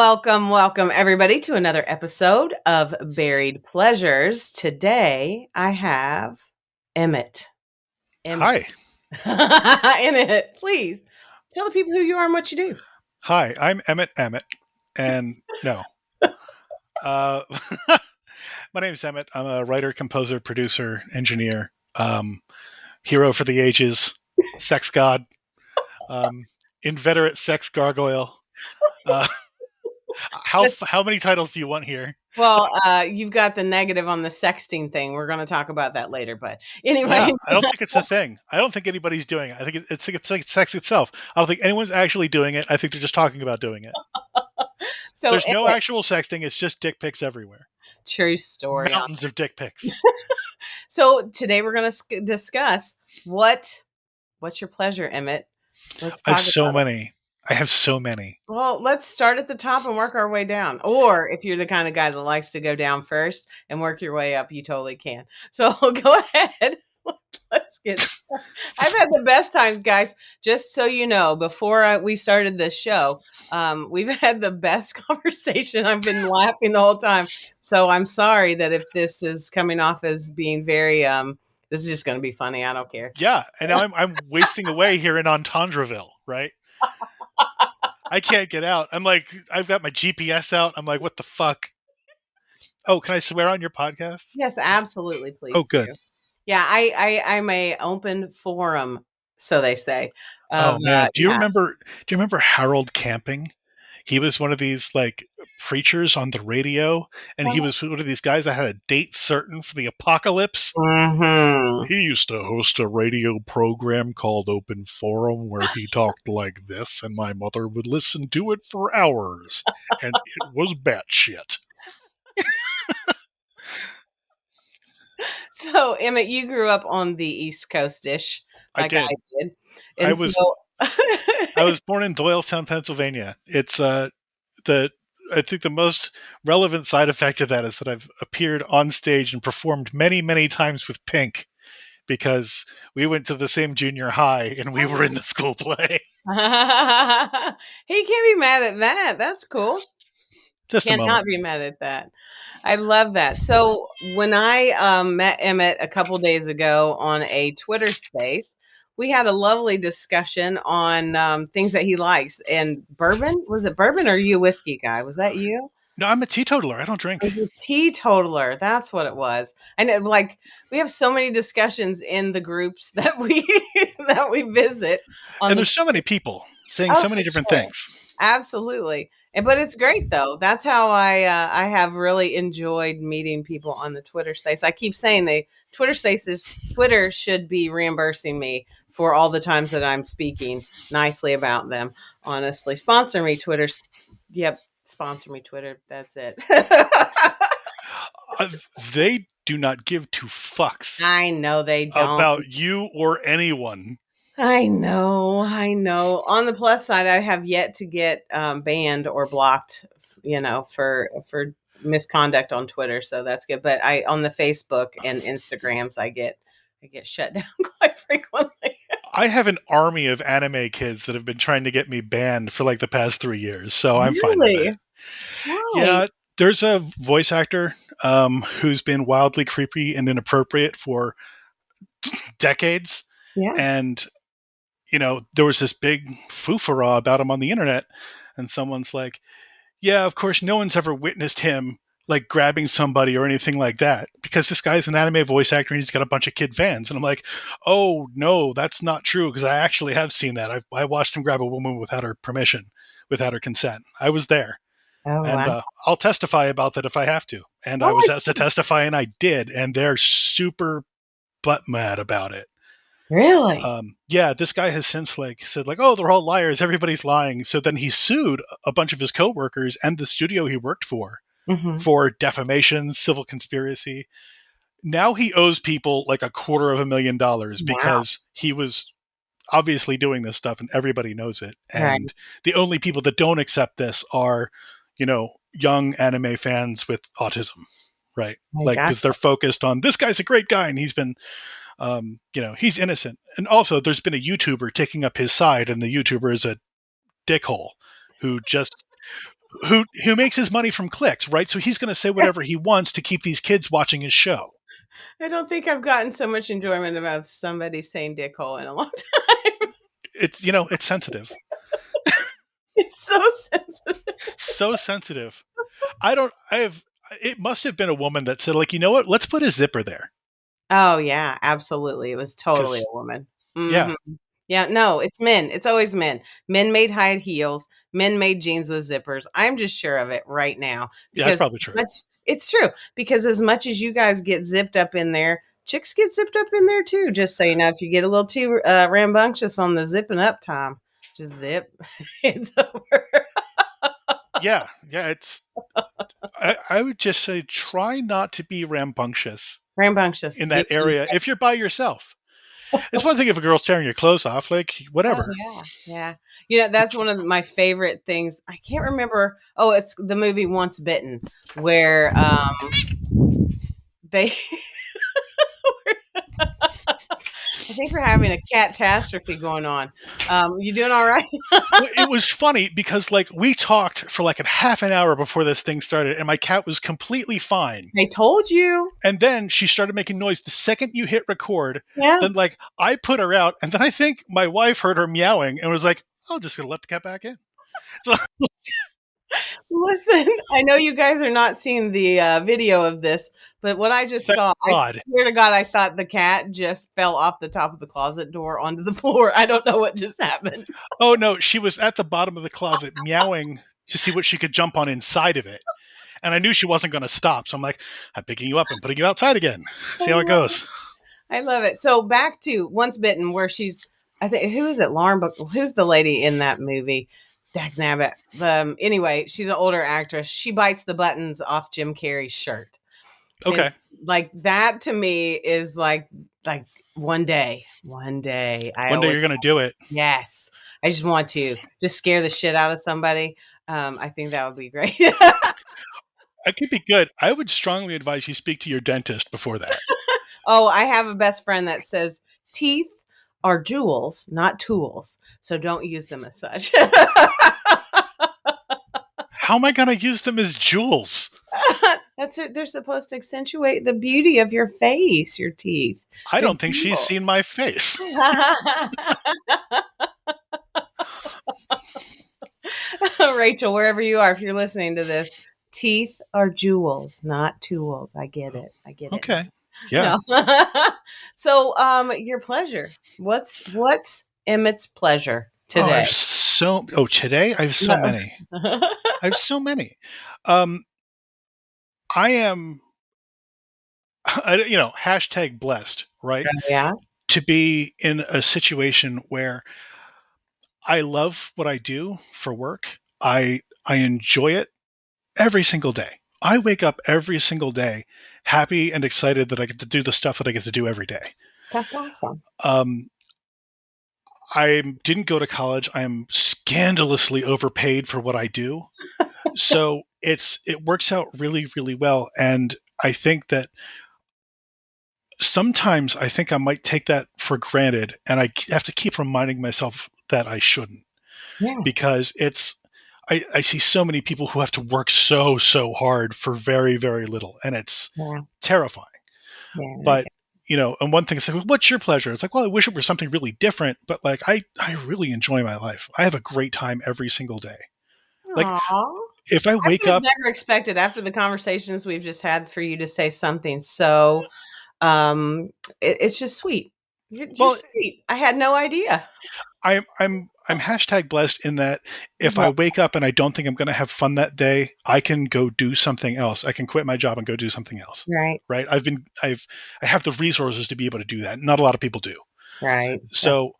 Welcome, everybody, to another episode of Buried Pleasures. Today, I have Emmett. Hi. Emmett, please tell the people who you are and what you do. Hi, I'm Emmett. And no. Uh, my name's Emmett. I'm a writer, composer, producer, engineer, hero for the ages, sex god, inveterate sex gargoyle. Uh, how many titles do you want here? Well, you've got the negative on the sexting thing. We're going to talk about that later. But anyway, Yeah, I don't think it's a thing. I don't think anybody's doing it. I think it's like sex itself. I don't think anyone's actually doing it. I think they're just talking about doing it. so There's no Emmett, actual sexting. It's just dick pics everywhere. true story. Mountains of dick pics. So today we're going to discuss what's your pleasure, Emmett. Let's I have talk so about it. many. I have so many. Well, let's start at the top and work our way down. Or if you're the kind of guy that likes to go down first and work your way up, you totally can. So go ahead. Let's get started. I've had the best times, guys. Just so you know, before we started this show, we've had the best conversation. I've been laughing the whole time. So I'm sorry that if this is coming off as being very, this is just going to be funny. I don't care. Yeah, and now I'm wasting away here in Entendreville, right? I can't get out. I'm like, I've got my GPS out. I'm like, what the fuck? Oh, can I swear on your podcast? Yes, absolutely. Please Oh, good. do. Yeah, I'm a open forum, so they say. Oh man, Yes. Do you remember Harold Camping? He was one of these like preachers on the radio, and he was one of these guys that had a date certain for the apocalypse. Mm-hmm. He used to host a radio program called Open Forum where he talked like this, and my mother would listen to it for hours, and it was batshit. So, Emmett, you grew up on the East Coast-ish, I like I did. did, I and was so I was born in Doylestown, Pennsylvania. It's the I think the most relevant side effect of that is that I've appeared on stage and performed many, many times with Pink because we went to the same junior high and we were in the school play. he can't be mad at that. That's cool. Just a Cannot moment. be mad at that. I love that. So when I met Emmett a couple days ago on a Twitter space, we had a lovely discussion on things that he likes. And bourbon, was it bourbon or are you a whiskey guy? Was that you? No, I'm a teetotaler. I don't drink. It was a teetotaler. That's what it was. And like we have so many discussions in the groups that we that we visit on And the there's so many people saying oh so for many different sure. things. Absolutely. But it's great though. That's how I have really enjoyed meeting people on the Twitter space. I keep saying Twitter should be reimbursing me for all the times that I'm speaking nicely about them. Honestly, sponsor me, Twitter. Yep, sponsor me, Twitter. That's it. Uh, they do not give two fucks I know they don't. about you or anyone. I know, I know. On the plus side, I have yet to get banned or blocked, for misconduct on Twitter, so that's good. But I on the Facebook and Instagrams, I get shut down quite frequently. I have an army of anime kids that have been trying to get me banned for like the past 3 years, so I'm fine with Really? it. Why? Yeah, there's a voice actor who's been wildly creepy and inappropriate for decades, Yeah. and there was this big foofara about him on the internet, and someone's like, yeah, of course, no one's ever witnessed him like grabbing somebody or anything like that because this guy's an anime voice actor and he's got a bunch of kid fans. And I'm like, oh, no, that's not true because I actually have seen that. I watched him grab a woman without her permission, without her consent. I was there. Oh And wow. I'll testify about that if I have to. And I Oh was asked to testify and I did. And they're super butt mad about it. really? Yeah, this guy has since like said like, oh, they're all liars. Everybody's lying. So then he sued a bunch of his coworkers and the studio he worked Hmm. for defamation, civil conspiracy. Now he owes people like $250,000 Wow. because he was obviously doing this stuff and everybody knows it. Right. And the only people that don't accept this are, young anime fans with autism, right? I Like, got. because they're focused on this guy's a great guy and he's been he's innocent. And also, there's been a YouTuber taking up his side, and the YouTuber is a dickhole who just who makes his money from clicks, right? So he's going to say whatever he wants to keep these kids watching his show. I don't think I've gotten so much enjoyment about somebody saying dickhole in a long time. It's sensitive. It's so sensitive. So sensitive. I don't I have it must have been a woman that said, like, you know what, let's put a zipper there. Oh yeah, absolutely. It was totally Because a woman. yeah, Mhm. Yeah, no, it's men. It's always men. Men made high heels. Men made jeans with zippers. I'm just sure of it right now yeah, that's because probably as true. much it's true because as much as you guys get zipped up in there, chicks get zipped up in there too. Just so you know, if you get a little too rambunctious on the zipping up time, just zip. It's over. Yeah, yeah, I would just say try not to be rambunctious Rambunctious in that gets you. area if you're by yourself. It's one thing if a girl's tearing your clothes off, like Oh, whatever. yeah, yeah. You know, that's one of my favorite things. I can't remember oh, it's the movie Once Bitten, where, they I think we're having a catastrophe going on. You doing alright? Well, it was funny because like we talked for like a half an hour before this thing started, and my cat was completely fine. I told you. And then she started making noise the second you hit record. Yeah. Then like I put her out, and then I think my wife heard her meowing and was like, "I'm just gonna let the cat back in." So Listen, I know you guys are not seeing the, video of this, but what I just thank saw, I God. swear to God, I thought the cat just fell off the top of the closet door onto the floor. I don't know what just happened. Oh no, she was at the bottom of the closet meowing to see what she could jump on inside of it. And I knew she wasn't going to stop. So I'm like, I'm picking you up and putting you outside again. I See how it love goes. I love it. So back to Once Bitten, where she's, I think, who is it? Lauren, who's the lady in that movie? Dag nabbit. Anyway, she's an older actress. She bites the buttons off Jim Carrey's shirt. Okay. It's like that to me is like one day I One day you're always going to do it. yes. I just want to just scare the shit out of somebody. I think that would be great. It could be good. I would strongly advise you speak to your dentist before that. Oh, I have a best friend that says teeth are jewels, not tools. So don't use them as such. How am I going to use them as jewels? That's it. They're supposed to accentuate the beauty of your face, your teeth. I They're don't think she's jewels. seen my face. Rachel, wherever you are, if you're listening to this, teeth are jewels, not tools. I get it. I get it Okay. Yeah. now. No. So, your pleasure. What's Emmett's pleasure Oh, today? today I have so No. many. I have so many. Um, I am, hashtag blessed, right? Yeah. To be in a situation where I love what I do for work. I enjoy it every single day. I wake up every single day happy and excited that I get to do the stuff that I get to do every day. That's awesome. Um, I didn't go to college. I am scandalously overpaid for what I do. So it works out really, really well. And I think that sometimes I think I might take that for granted, and I have to keep reminding myself that I shouldn't, Yeah. because I see so many people who have to work so hard for very, very little, and it's Yeah. terrifying. Yeah. But Okay. and one thing is like, well, what's your pleasure? It's like, well, I wish it were something really different, but like I really enjoy my life. I have a great time every single day. Like Aw. if I I wake would have up, never expected after the conversations we've just had for you to say something so, um, it's just sweet. You're well, sweet. I had no idea. I'm hashtag blessed in that if I Well, wake up and I don't think I'm going to have fun that day, I can go do something else. I can quit my job and go do something else. right, Right? I have the resources to be able to do that. Not a lot of people do. right. That's So,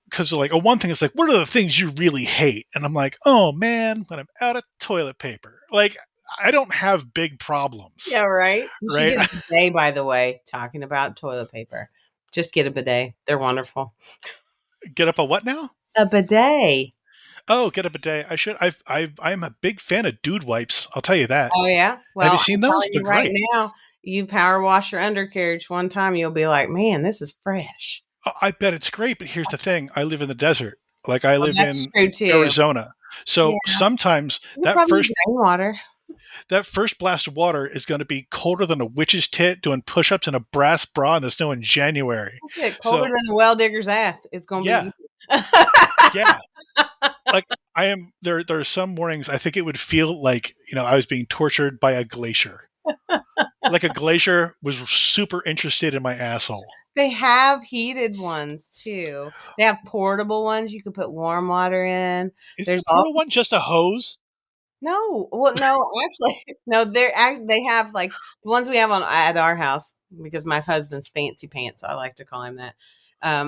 because like one thing is like, what are the things you really hate? And I'm like, oh man, when I'm out of toilet paper, like I don't have big problems, yeah, right. You should right? get a bidet, by the way, talking about toilet paper. Just get a bidet. They're wonderful. Get up a what now? A bidet. Oh, get up a day. I should. I'm a big fan of dude wipes. I'll tell you that. Oh, yeah? Have you Well, seen I'm those? telling They're you right great. now, you power wash your undercarriage one time, you'll be like, "Man, this is fresh." I bet it's great, but here's the thing: I live in the desert. Like I Oh, live that's in true too. Arizona, Yeah, So sometimes you could probably use rainwater. that first blast of water is going to be colder than a witch's tit doing push-ups in a brass bra in the snow in January. That's it. Colder So than a well digger's ass. It's gonna yeah, be yeah. Like I am there. There are some mornings I think it would feel like I was being tortured by a glacier. Like a glacier was super interested in my asshole. They have heated ones too. They have portable ones you can put warm water in. Isn't There's the all portal one just a hose? no, well, no, actually, no. They have like the ones we have on at our house because my husband's fancy pants. I like to call him that.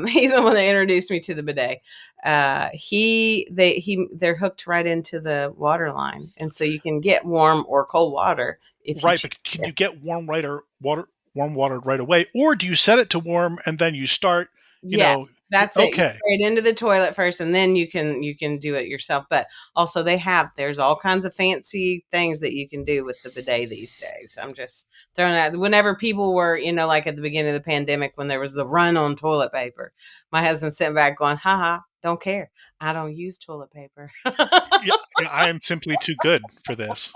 He's the one that introduced me to the bidet. They're hooked right into the water line, and so you can get warm or cold water if you Right, choose. but can you get warm water right away, or do you set it to warm and then you start? You know, Yes, that's it. You okay, spray it into the toilet first, and then you can do it yourself. But also, there's all kinds of fancy things that you can do with the bidet these days. I'm just throwing that. Whenever people were, like at the beginning of the pandemic, when there was the run on toilet paper, my husband sitting back going, "Ha, don't care. I don't use toilet paper." yeah, yeah, I am simply too good for this.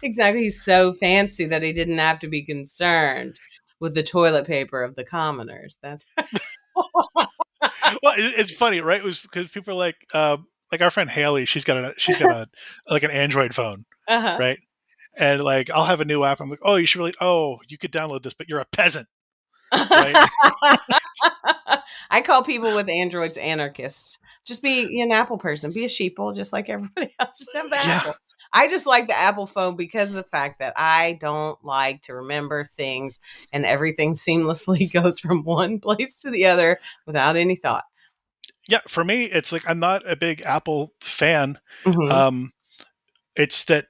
Exactly. He's so fancy that he didn't have to be concerned with the toilet paper of the commoners. That's Well, it's funny, right? It was because people are like our friend Haley. She's got a like an Android phone, uh-huh. right? And like I'll have a new app. I'm like, oh, you should really. Oh, you could download this, but you're a peasant, right? I call people with androids anarchists. Just be an Apple person. Be a sheeple, just like everybody else. Just have the Yeah, Apple. I just like the Apple phone because of the fact that I don't like to remember things and everything seamlessly goes from one place to the other without any thought. yeah. For me, it's like I'm not a big Apple fan. Hmm. Um, it's that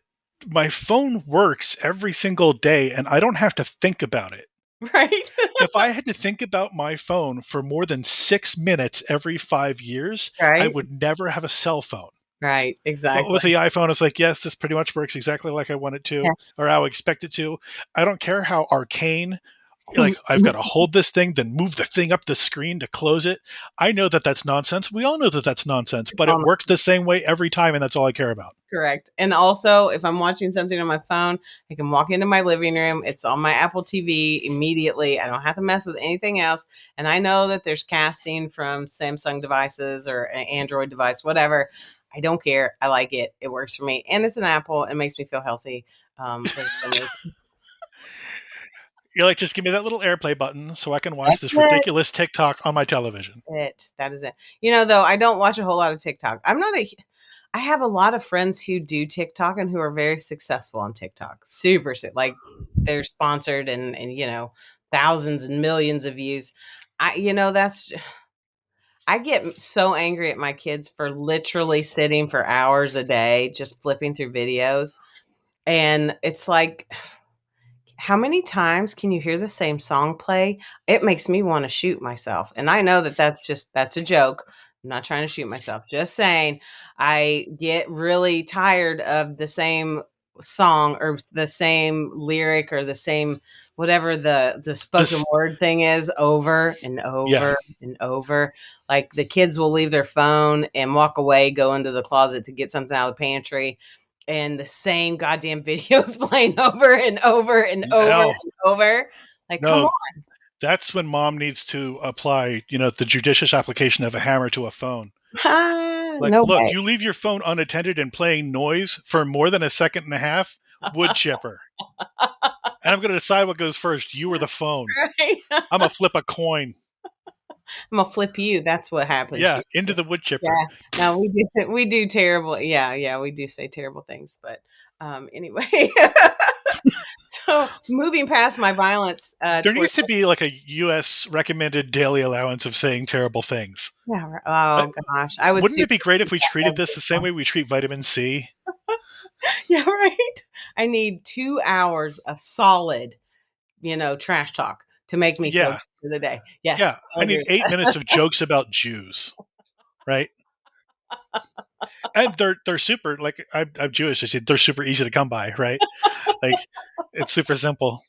my phone works every single day, and I don't have to think about it. Right? If I had to think about my phone for more than 6 minutes every 5 years, I Right? would never have a cell phone. Right. But Exactly. with the iPhone, it's like, yes, this pretty much works exactly like I want it to, Yes. or how I expect it to. I don't care how arcane. Like I've got to hold this thing, then move the thing up the screen to close it. I know that that's nonsense. We all know that that's nonsense, It's but it all works the same way every time, and that's all I care about. correct. And also, if I'm watching something on my phone, I can walk into my living room. It's on my Apple TV immediately. I don't have to mess with anything else. And I know that there's casting from Samsung devices or an Android device, whatever. I don't care. I like it. It works for me. And it's an Apple. It makes me feel healthy. For some reason. You're like, just give me that little AirPlay button so I can watch That's this it. ridiculous TikTok on my television. That is it. Though I don't watch a whole lot of TikTok. I have a lot of friends who do TikTok and who are very successful on TikTok. Like they're sponsored and thousands and millions of views. That's I get so angry at my kids for literally sitting for hours a day just flipping through videos. And it's like how many times can you hear the same song play? It makes me wanna shoot myself, and I know that that's a joke. I'm not trying to shoot myself, just saying I get really tired of the same song or the same lyric or the same whatever the spoken This, word thing is over and yeah, over and over. Like, the kids will leave their phone and walk away, go into the closet to get something out of the pantry, and the same goddamn videos playing over and over and over no, and over. Like, come no. on. That's when mom needs to apply, the judicious application of a hammer to a phone. Like, No look, way. you leave your phone unattended and playing noise for more than a second and a half, wood chipper. And I'm going to decide what goes first, you or the phone. Right? I'm going to flip a coin. I'm gonna flip you. That's what happens Yeah, into usually. the wood chipper. Yeah. No, we do terrible. Yeah, yeah, we do say terrible things, but anyway. So moving past my violence There towards needs to be like a U.S. recommended daily allowance of saying terrible things. yeah, Uh, oh gosh, I would wouldn't it be great if supersede we that treated this the same every way we treat vitamin C? yeah, right. I need 2 hours of solid, trash talk to make me feel good Yeah, for the day. Yes, yeah. I I need agree. 8 minutes of jokes about Jews, right? And they're super. Like I'm Jewish. I said they're super easy to come by, right? Like it's super simple.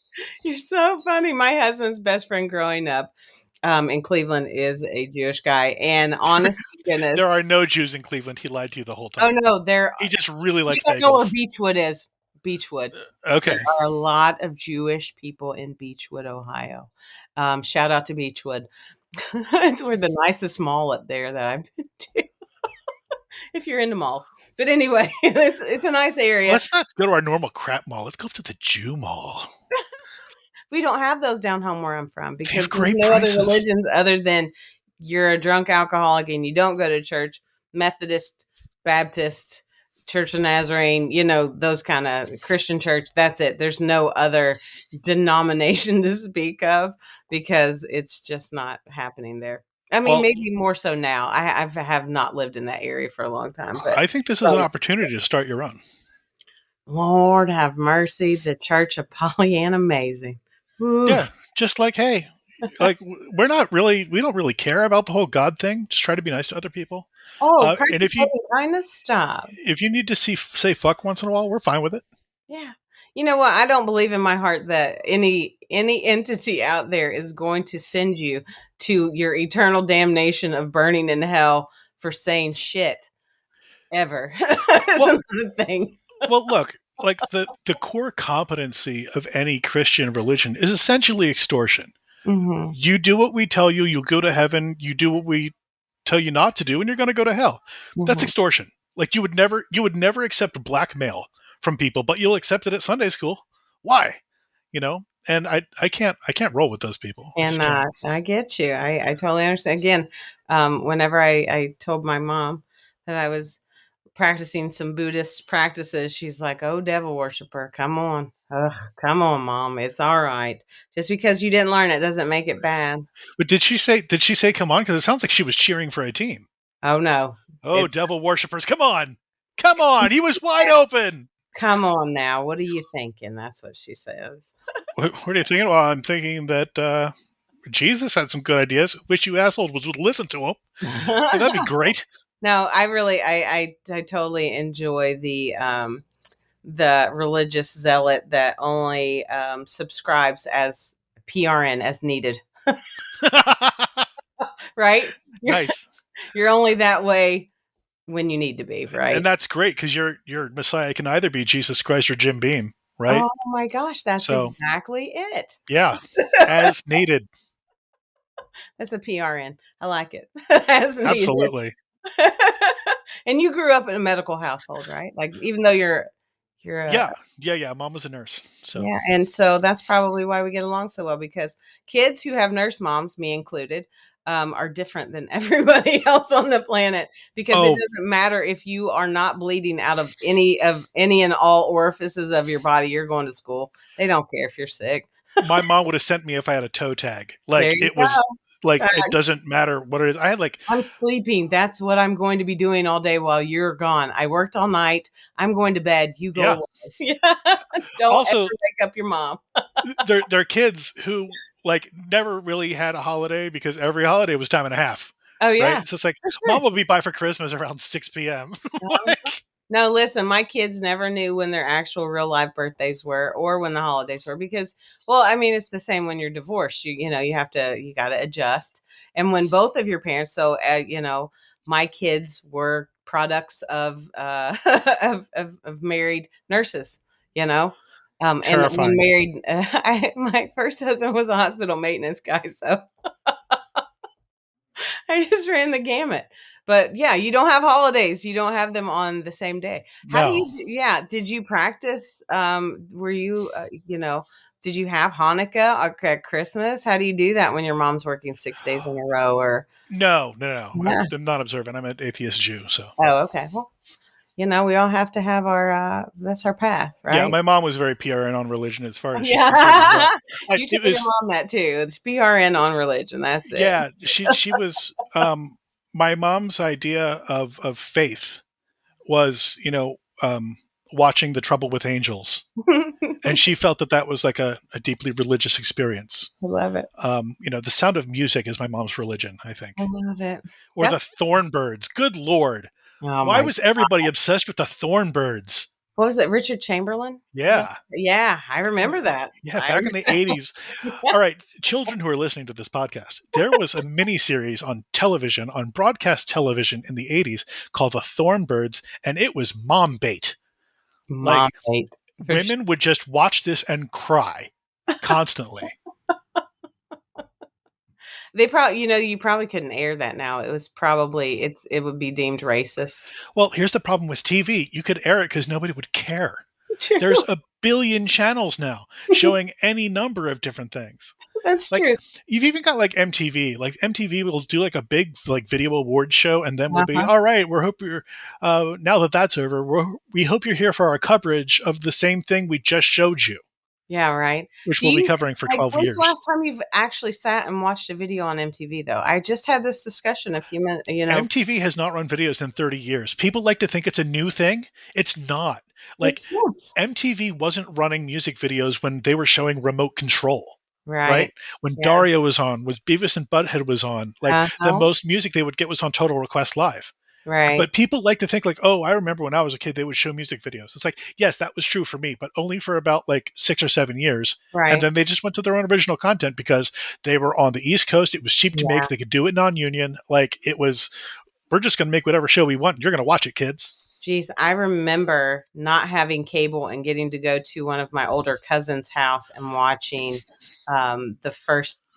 You're so funny. My husband's best friend growing up, in Cleveland is a Jewish guy, and honest to There goodness, are no Jews in Cleveland. He lied to you the whole oh time. no, there. He just really You likes don't know where bagels. Beechwood is. Beechwood. There Okay. are a lot of Jewish people in Beechwood, Ohio. Shout out to Beechwood. It's where the nicest mall up there that I've been to. If you're into malls, but anyway, it's a nice area. Let's not go to our normal crap mall. Let's go up to the Jew mall. We don't have those down home where I'm from They have because there's great no other prices. religions other than you're a drunk alcoholic and you don't go to church, Methodist, Baptist, Church of Nazarene, those kind of Christian church. That's it. There's no other denomination to speak of because it's just not happening there. I mean, Well, maybe more so now. I have not lived in that area for a long time, but I think this is an opportunity to start your own. Lord have mercy, the Church of Pollyanna Amazing. Yeah, Oof. just like, hey, like we don't really care about the whole God thing. Just try to be nice to other people. Oh, And practice loving kindness. Stop. if you need to say fuck once in a while, we're fine with it. Yeah. You know what? I don't believe in my heart that any entity out there is going to send you to your eternal damnation of burning in hell for saying shit ever. That's Well, another thing. look, like the core competency of any Christian religion is essentially extortion. Hmm. You do what we tell you, you'll go to heaven. You do what we tell you not to do, and you're going to go to hell. That's Hmm. extortion. Like you would never accept blackmail from people, but you'll accept it at Sunday school. Why? And I can't roll with those people. I just And can't. I get you. I totally understand. Again, whenever I told my mom that I was practicing some Buddhist practices, she's like, "Oh, devil worshiper, come on, ugh, come on, mom, it's all right. Just because you didn't learn it doesn't make it bad." But did she say come on? Because it sounds like she was cheering for a team. Oh no, Oh, it's devil worshippers, come on. Come on. He was wide open. come on now. What are you thinking? That's what she says. What are you thinking? Well, I'm thinking that Jesus had some good ideas. Wish you assholes would listen to him. Yeah, that'd be great. No, I really, I totally enjoy the religious zealot that only subscribes as PRN as needed. Right? You're, Nice. you're only that way when you need to be, And right? that's great because your Messiah can either be Jesus Christ or Jim Beam, right? Oh my gosh, that's So exactly it. yeah, as needed. That's a PRN. I like it. As needed. Absolutely. And you grew up in a medical household, right? Like even though you're a Yeah, yeah. Mom was a nurse, so yeah, and so that's probably why we get along so well because kids who have nurse moms, me included, are different than everybody else on the planet because it oh, doesn't matter if you are not bleeding out of any and all orifices of your body, you're going to school. They don't care if you're sick. my mom would have sent me if I had a toe tag. There Like you it was go. like it doesn't matter what it is. I had like I'm sleeping. That's what I'm going to be doing all day while you're gone. I worked all night. I'm going to bed. You go yeah. away. Yeah. Don't ever Also, wake up your mom. they're kids who like never really had a holiday because every holiday was time and a half, Oh yeah, right? So it's like for mom sure. will be by for Christmas around 6 p.m. Like, No, listen, my kids never knew when their actual real life birthdays were or when the holidays were because, well, I mean, it's the same when you're divorced. You got to adjust. And when both of your parents, so, my kids were products of, of married nurses, you know, and one terrifying. married, my first husband was a hospital maintenance guy. So I just ran the gamut. But yeah, you don't have holidays. You don't have them on the same day. How do No, you yeah, did you practice were you did you have Hanukkah or at Christmas? How do you do that when your mom's working 6 days in a row or no. yeah. I'm not observant. I'm an atheist Jew, so Oh, okay. Well, we all have to have our that's our path, yeah. right? My mom was very PRN on religion as far as she's concerned as well. Yeah. Like You it tell your was mom that too. It's PRN on religion. That's it. yeah. She was my mom's idea of faith was watching The Trouble with Angels, and I she felt that that was like a deeply religious experience. love it. The Sound of Music is my mom's religion, I think, I love it. or the That's Thornbirds. Good lord, oh why my was everybody obsessed with the Thornbirds? What was it? Richard Chamberlain? Is that? Yeah. Yeah, I remember that. Yeah, back in the 80s. All right, children who are listening to this podcast, there was a mini series on television, on broadcast television in the 80s called The Thornbirds, and it was mom bait. Mom Like, hate for sure. women would just watch this and cry constantly. They probably, you probably couldn't air that now. It was probably it would be deemed racist. Well, here's the problem with TV. You could air it because nobody would care. True. There's a billion channels now showing any number of different things. That's Like, true. you've even got like MTV. Like, MTV will do like a big like video award show, and then we'll be Uh-huh. all right. We hope you're now that that's over. We hope you're here for our coverage of the same thing we just showed you, Yeah, right. which Do we'll be you covering for like 12 when's the years. last time you've actually sat and watched a video on MTV though? I just had this discussion a few minutes. MTV has not run videos in 30 years. People like to think it's a new thing. It's not. Like, It's nuts. MTV wasn't running music videos when they were showing remote control, right? Right. When Yeah. Dario was on, when Beavis and Butthead was on, like, the Uh-huh. most music they would get was on Total Request Live. Right. But people like to think like, oh, I remember when I was a kid, they would show music videos. It's like, yes, that was true for me, but only for about like 6 or 7 years. Right. And then they just went to their own original content because they were on the East Coast. It was cheap to Yeah. make. They could do it non-union. Like, it was, we're just going to make whatever show we want. You're going to watch it, kids. Geez, I remember not having cable and getting to go to one of my older cousins' house and watching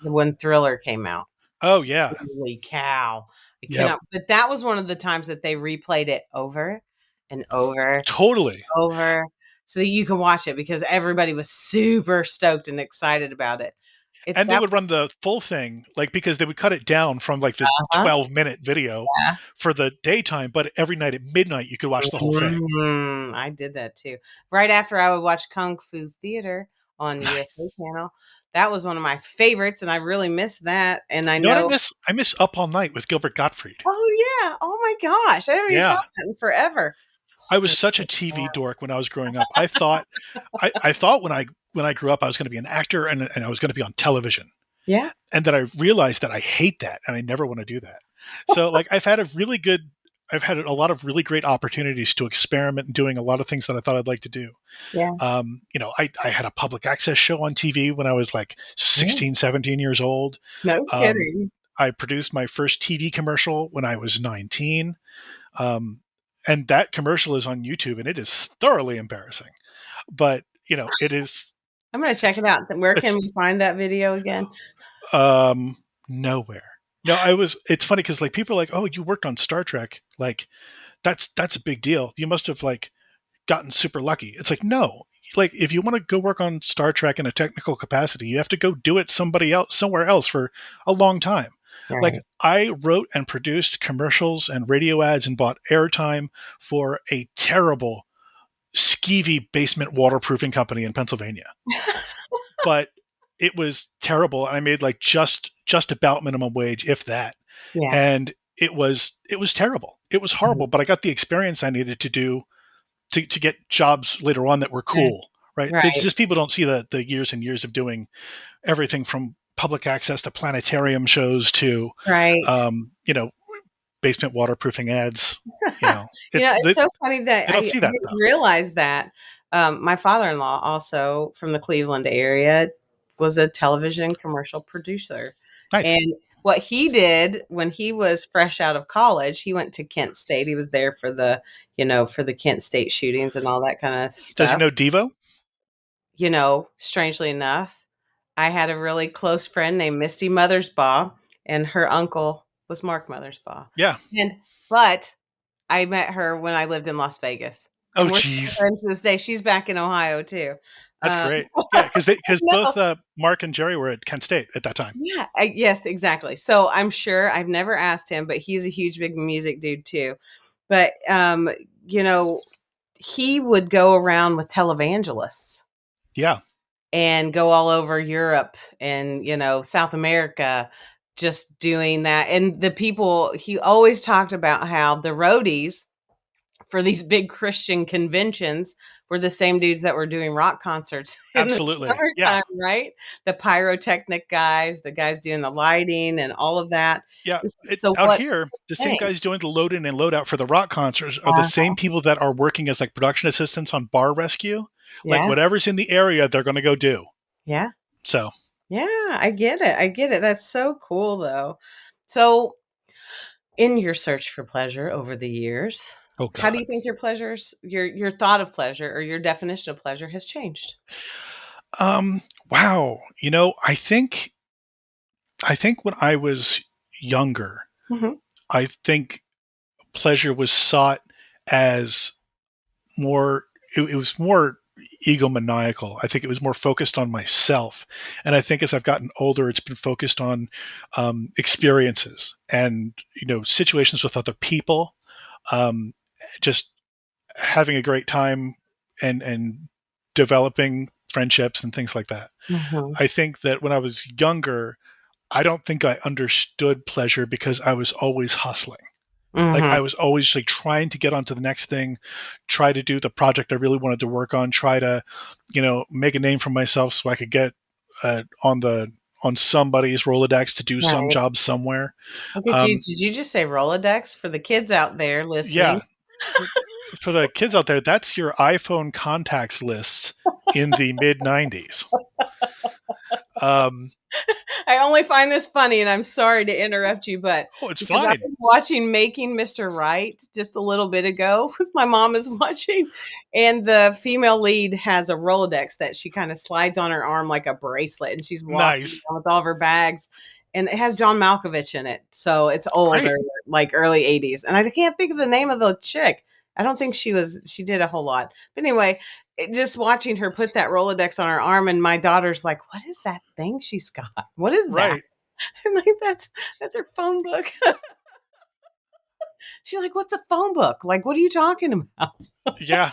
when Thriller came out. Oh, yeah. Holy cow. I Yep. cannot, but that was one of the times that they replayed it over and over, Totally. over, so that you can watch it because everybody was super stoked and excited about it. And they would run the full thing, like, because they would cut it down from like the Uh-huh. 12-minute video Yeah. for the daytime, but every night at midnight you could watch the whole thing. I did that too. Right after I would watch Kung Fu Theater on the USA channel. That was one of my favorites, and I really miss that. And I You know what I know. miss? I miss Up All Night with Gilbert Gottfried. Oh yeah! Oh my gosh! I haven't even Yeah. thought that in forever. I was such a TV dork when I was growing up. I thought when I grew up I was going to be an actor and I was going to be on television. Yeah. And then I realized that I hate that and I never want to do that. So like I've had a lot of really great opportunities to experiment in doing a lot of things that I thought I'd like to do. Yeah. I had a public access show on TV when I was like 16, 17 years old. No kidding. I produced my first TV commercial when I was 19. And that commercial is on YouTube and it is thoroughly embarrassing. But, it is. I'm going to check it out. Where can we find that video again? Nowhere. No, it's funny because like people are like, oh, you worked on Star Trek. Like that's a big deal. You must have like gotten super lucky. It's like, no, like if you want to go work on Star Trek in a technical capacity, you have to go do it somewhere else for a long time. Right. Like I wrote and produced commercials and radio ads and bought airtime for a terrible skeevy basement waterproofing company in Pennsylvania. But it was terrible. And I made like just about minimum wage, if that. Yeah. And it was terrible. It was horrible, but I got the experience I needed to do to get jobs later on that were cool. Right. Just people don't see the years and years of doing everything from public access to planetarium shows to, basement waterproofing ads. It's so funny that I see that didn't realize that. My father-in-law, also from the Cleveland area, was a television commercial producer. Nice. And what he did when he was fresh out of college, he went to Kent State. He was there for the Kent State shootings and all that kind of stuff. Does he know Devo? Strangely enough, I had a really close friend named Misty Mothersbaugh, and her uncle was Mark Mothersbaugh. Yeah. But I met her when I lived in Las Vegas. Oh, jeez. Friends to this day. She's back in Ohio too. That's great. Yeah, because both Mark and Jerry were at Kent State at that time. Yeah. Yes, exactly. So I'm sure I've never asked him, but he's a huge, big music dude too. But he would go around with televangelists. Yeah. And go all over Europe and South America, just doing that. And the people, he always talked about how the roadies for these big Christian conventions were the same dudes that were doing rock concerts in the Absolutely. Yeah. summertime, right? The pyrotechnic guys, the guys doing the lighting and all of that. Yeah. So Out what here, the same thing? guys doing the load in and load out for the rock concerts are the Uh, same people that are working as like production assistants on bar rescue. Like yeah, whatever's in the area, they're going to go do. yeah, So, yeah. I get it. I get it. That's so cool, though. So, in your search for pleasure over the years, oh how do God. you think your thought of pleasure or your definition of pleasure has changed? Wow. I think when I was younger, Hmm. I think pleasure was sought as more it was more egomaniacal. I think it was more focused on myself. And I think as I've gotten older, it's been focused on experiences and situations with other people, um, just having a great time and developing friendships and things like that. Hmm. I think that when I was younger, I don't think I understood pleasure because I was always hustling. Like Hmm. I was always like trying to get onto the next thing, try to do the project I really wanted to work on, try to, make a name for myself so I could get on somebody's Rolodex to do some Right. job somewhere. Look at you. Um, Did you just say Rolodex for the kids out there listening? yeah, for the kids out there, that's your iPhone contacts list in the mid '90s. Um, I only find this funny, and I'm sorry to interrupt you, but oh, it's because I fine. was watching Making Mr. Right just a little bit ago, my mom is watching, and the female lead has a Rolodex that she kind of slides on her arm like a bracelet, and she's walking Nice, around with all of her bags, and it has John Malkovich in it, so it's older, great, like early '80s, and I can't think of the name of the chick. I don't think she did a whole lot, but anyway, just watching her put that Rolodex on her arm, and my daughter's like, "What is that thing she's got? What is that?" right. I'm like, "That's her phone book." She's like, "What's a phone book? Like, what are you talking about?" Yeah,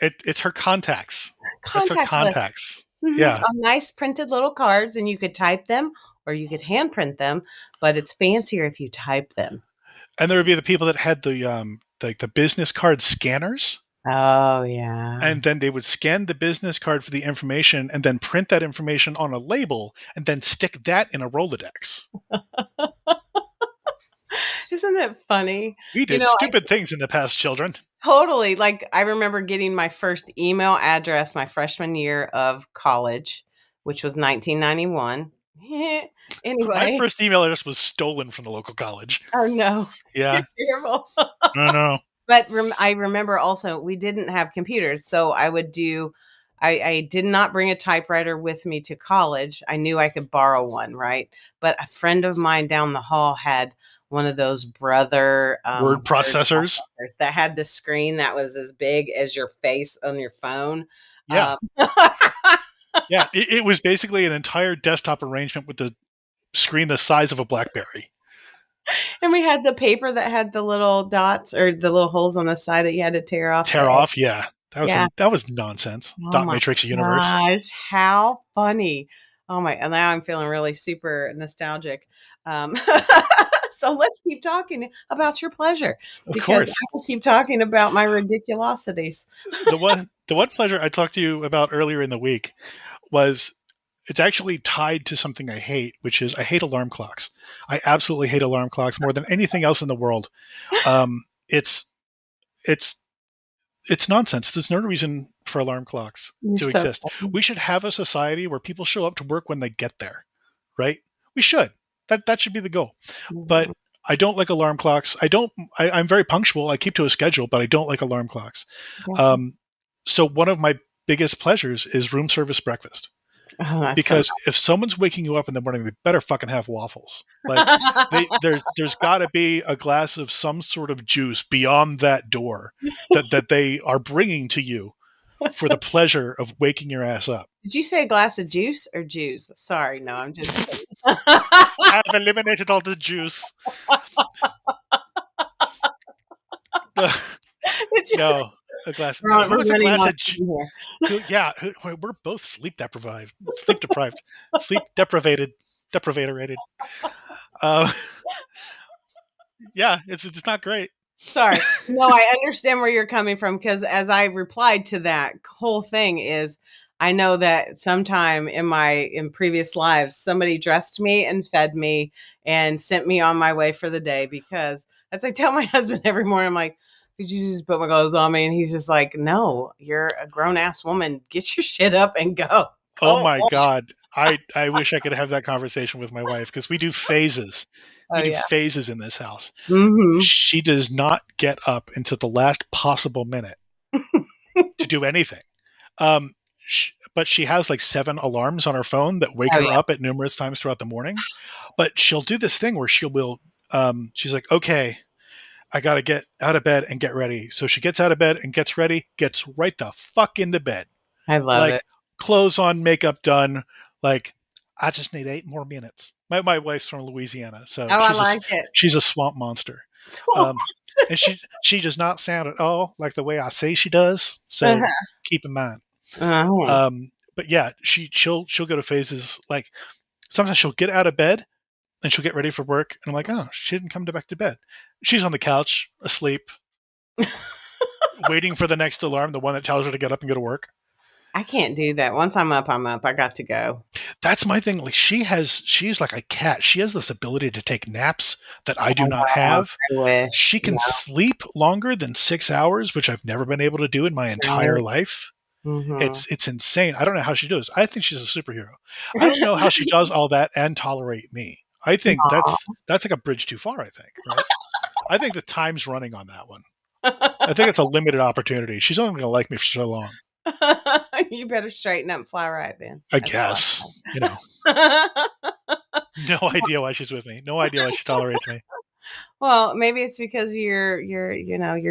it's her contacts. That's her Contact list. contacts. Yeah. On nice printed little cards, and you could type them or you could hand print them, but it's fancier if you type them. And there would be the people that had the business card scanners, Oh yeah. and then they would scan the business card for the information and then print that information on a label and then stick that in a Rolodex. Isn't it funny? We You did know, stupid things in the past, children. totally. Like, I remember getting my first email address my freshman year of college, which was 1991. My Anyway, first email address was stolen from the local college. oh no, you're Yeah. terrible. No, no. But I remember also we didn't have computers, so I did not bring a typewriter with me to college. I knew I could borrow one, right? But a friend of mine down the hall had one of those brother Word word processors. processors that had the screen that was as big as your face on your phone. Yeah. Um, Yeah. It was basically an entire desktop arrangement with the screen the size of a BlackBerry. and we had the paper that had the little dots or the little holes on the side that you had to tear off the Tear edge. off. Yeah. Yeah. That was nonsense. Oh Dot my matrix universe. gosh, how funny. Oh my, and now I'm feeling really super nostalgic. Um, so let's keep talking about your pleasure Of because course. I will keep talking about my ridiculosities. The one pleasure I talked to you about earlier in the week was it's actually tied to something I hate, which is I hate alarm clocks. I absolutely hate alarm clocks more than anything else in the world. Um, it's it's it's nonsense. There's no reason for alarm clocks You're to so exist. funny. We should have a society where people show up to work when they get there, right? We should. That should be the goal. But Mhm. I don't like alarm clocks. I don't. I'm very punctual. I keep to a schedule, but I don't like alarm clocks. Gotcha. Um, so one of my biggest pleasures is room service breakfast, Oh, that's so because if someone's waking you up in the morning, they better fucking have waffles. Like there's got to be a glass of some sort of juice beyond that door that they are bringing to you for the pleasure of waking your ass up. Did you say a glass of juice or juice? Sorry, no, I'm just kidding. I've eliminated all the juice. It's just, No, a glass. No, who we're wants a running glass on of? here. Who? Yeah, we're both sleep deprived. Sleep deprived. Sleep deprivated. Deprivated. Uh, yeah, it's not great. Sorry. No, I understand where you're coming from because as I replied to that whole thing is I know that sometime in previous lives somebody dressed me and fed me and sent me on my way for the day because as I tell my husband every morning, I'm like, could you just put my clothes on me? And he's just like, no, you're a grown ass woman. Get your shit up and go. Oh Go my on. God. I wish I could have that conversation with my wife because we do phases. Oh We do yeah. phases in this house. Mm-hmm. She does not get up until the last possible minute to do anything. Um, but she has like 7 alarms on her phone that wake Oh her yeah. up at numerous times throughout the morning. But she'll do this thing where she's like, okay, I got to get out of bed and get ready. So she gets out of bed and gets ready, gets right the fuck into bed. I love Like it. clothes on, makeup done. Like, I just need 8 more minutes. My wife's from Louisiana, so Oh, I like it. she's a swamp monster. Um, and she does not sound at all like the way I say she does. So Uh-huh. keep in mind. Uh-huh. But yeah, she'll go to phases like sometimes she'll get out of bed and she'll get ready for work, and I'm like, oh, she didn't come back to bed. She's on the couch asleep, waiting for the next alarm, the one that tells her to get up and go to work. I can't do that. Once I'm up, I'm up. I got to go. That's my thing. Like she's like a cat. She has this ability to take naps that I do Oh, not wow. have. I wish. She can sleep longer than 6 hours, which I've never been able to do in my entire No. life. Mhm. It's insane. I don't know how she does. I think she's a superhero. I don't know how she does all that and tolerate me. I think that's like a bridge too far, I think, right? I think the time's running on that one. I think it's a limited opportunity. She's only going to like me for so long. You better straighten up and fly right then. I That's all guess. I No idea why she's with me. No idea why she tolerates me. Well, maybe it's because your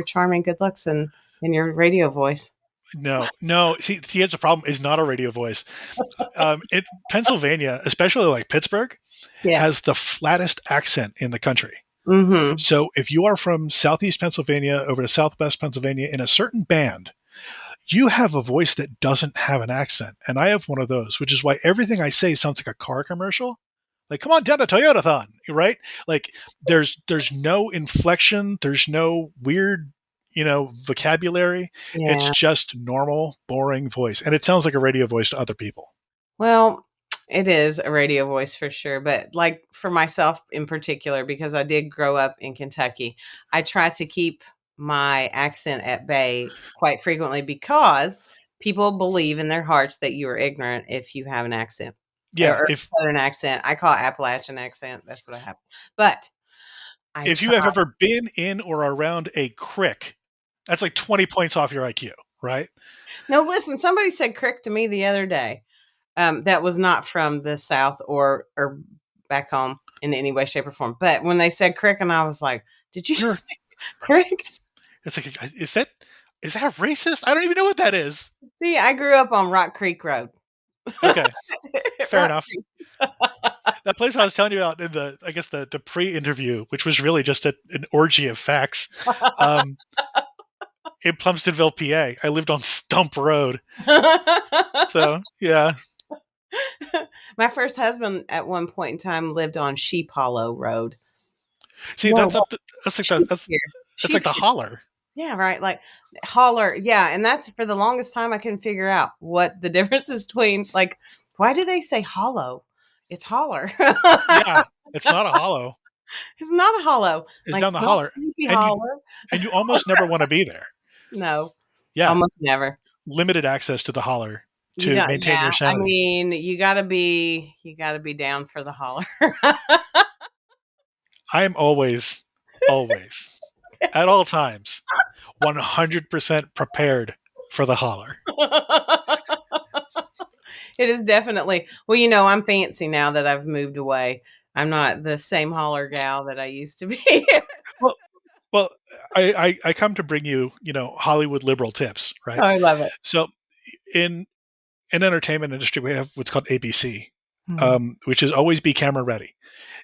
charming good looks and your radio voice. No. See, the problem is not a radio voice. Pennsylvania, especially like Pittsburgh, Yeah. has the flattest accent in the country. Mhm. So if you are from Southeast Pennsylvania over to Southwest Pennsylvania in a certain band, you have a voice that doesn't have an accent. And I have one of those, which is why everything I say sounds like a car commercial. Like, come on down to Toyotathon, right? Like there's no inflection, there's no weird, vocabulary. It's Yeah. just normal, boring voice. And it sounds like a radio voice to other people. Well, it is a radio voice for sure, but like for myself in particular, because I did grow up in Kentucky, I try to keep my accent at bay quite frequently because people believe in their hearts that you are ignorant if you have an accent Yeah, or if Southern accent. I call it Appalachian accent. That's what I have. But I if try. you have ever been in or around a crick, that's like 20 points off your IQ, right? No, listen, somebody said crick to me the other day. That was not from the South or back home in any way, shape, or form. But when they said crick, and I was like, "Did you You're just say crick?" it's like is that racist? I don't even know what that is. See, I grew up on Rock Creek Road. Okay, fair Rock enough. Creek. That place I was telling you about in I guess the pre-interview, which was really just an orgy of facts, um, in Plumsteadville, PA. I lived on Stump Road, so yeah. My first husband at one point in time lived on Sheep Hollow Road. See, No, that's like sheep shear. that's like Sheep the shear. holler. Yeah, right. Like holler. Yeah, and that's for the longest time I couldn't figure out what the difference is between like why do they say hollow? It's holler. Yeah, it's not a hollow. It's not a hollow. It's Like down it's the not holler, Sleepy and Hollow. you almost never want to be there. No, Yeah, almost never. limited access to the holler You to don't. maintain Yeah, your I sanity. mean, you gotta be down for the holler. I am always, at all times, 100% prepared for the holler. It is definitely. Well, I'm fancy now that I've moved away. I'm not the same holler gal that I used to be. Well, well, I come to bring you, Hollywood liberal tips, Oh, right? I love it. So in entertainment industry, we have what's called ABC, Hmm. which is always be camera ready,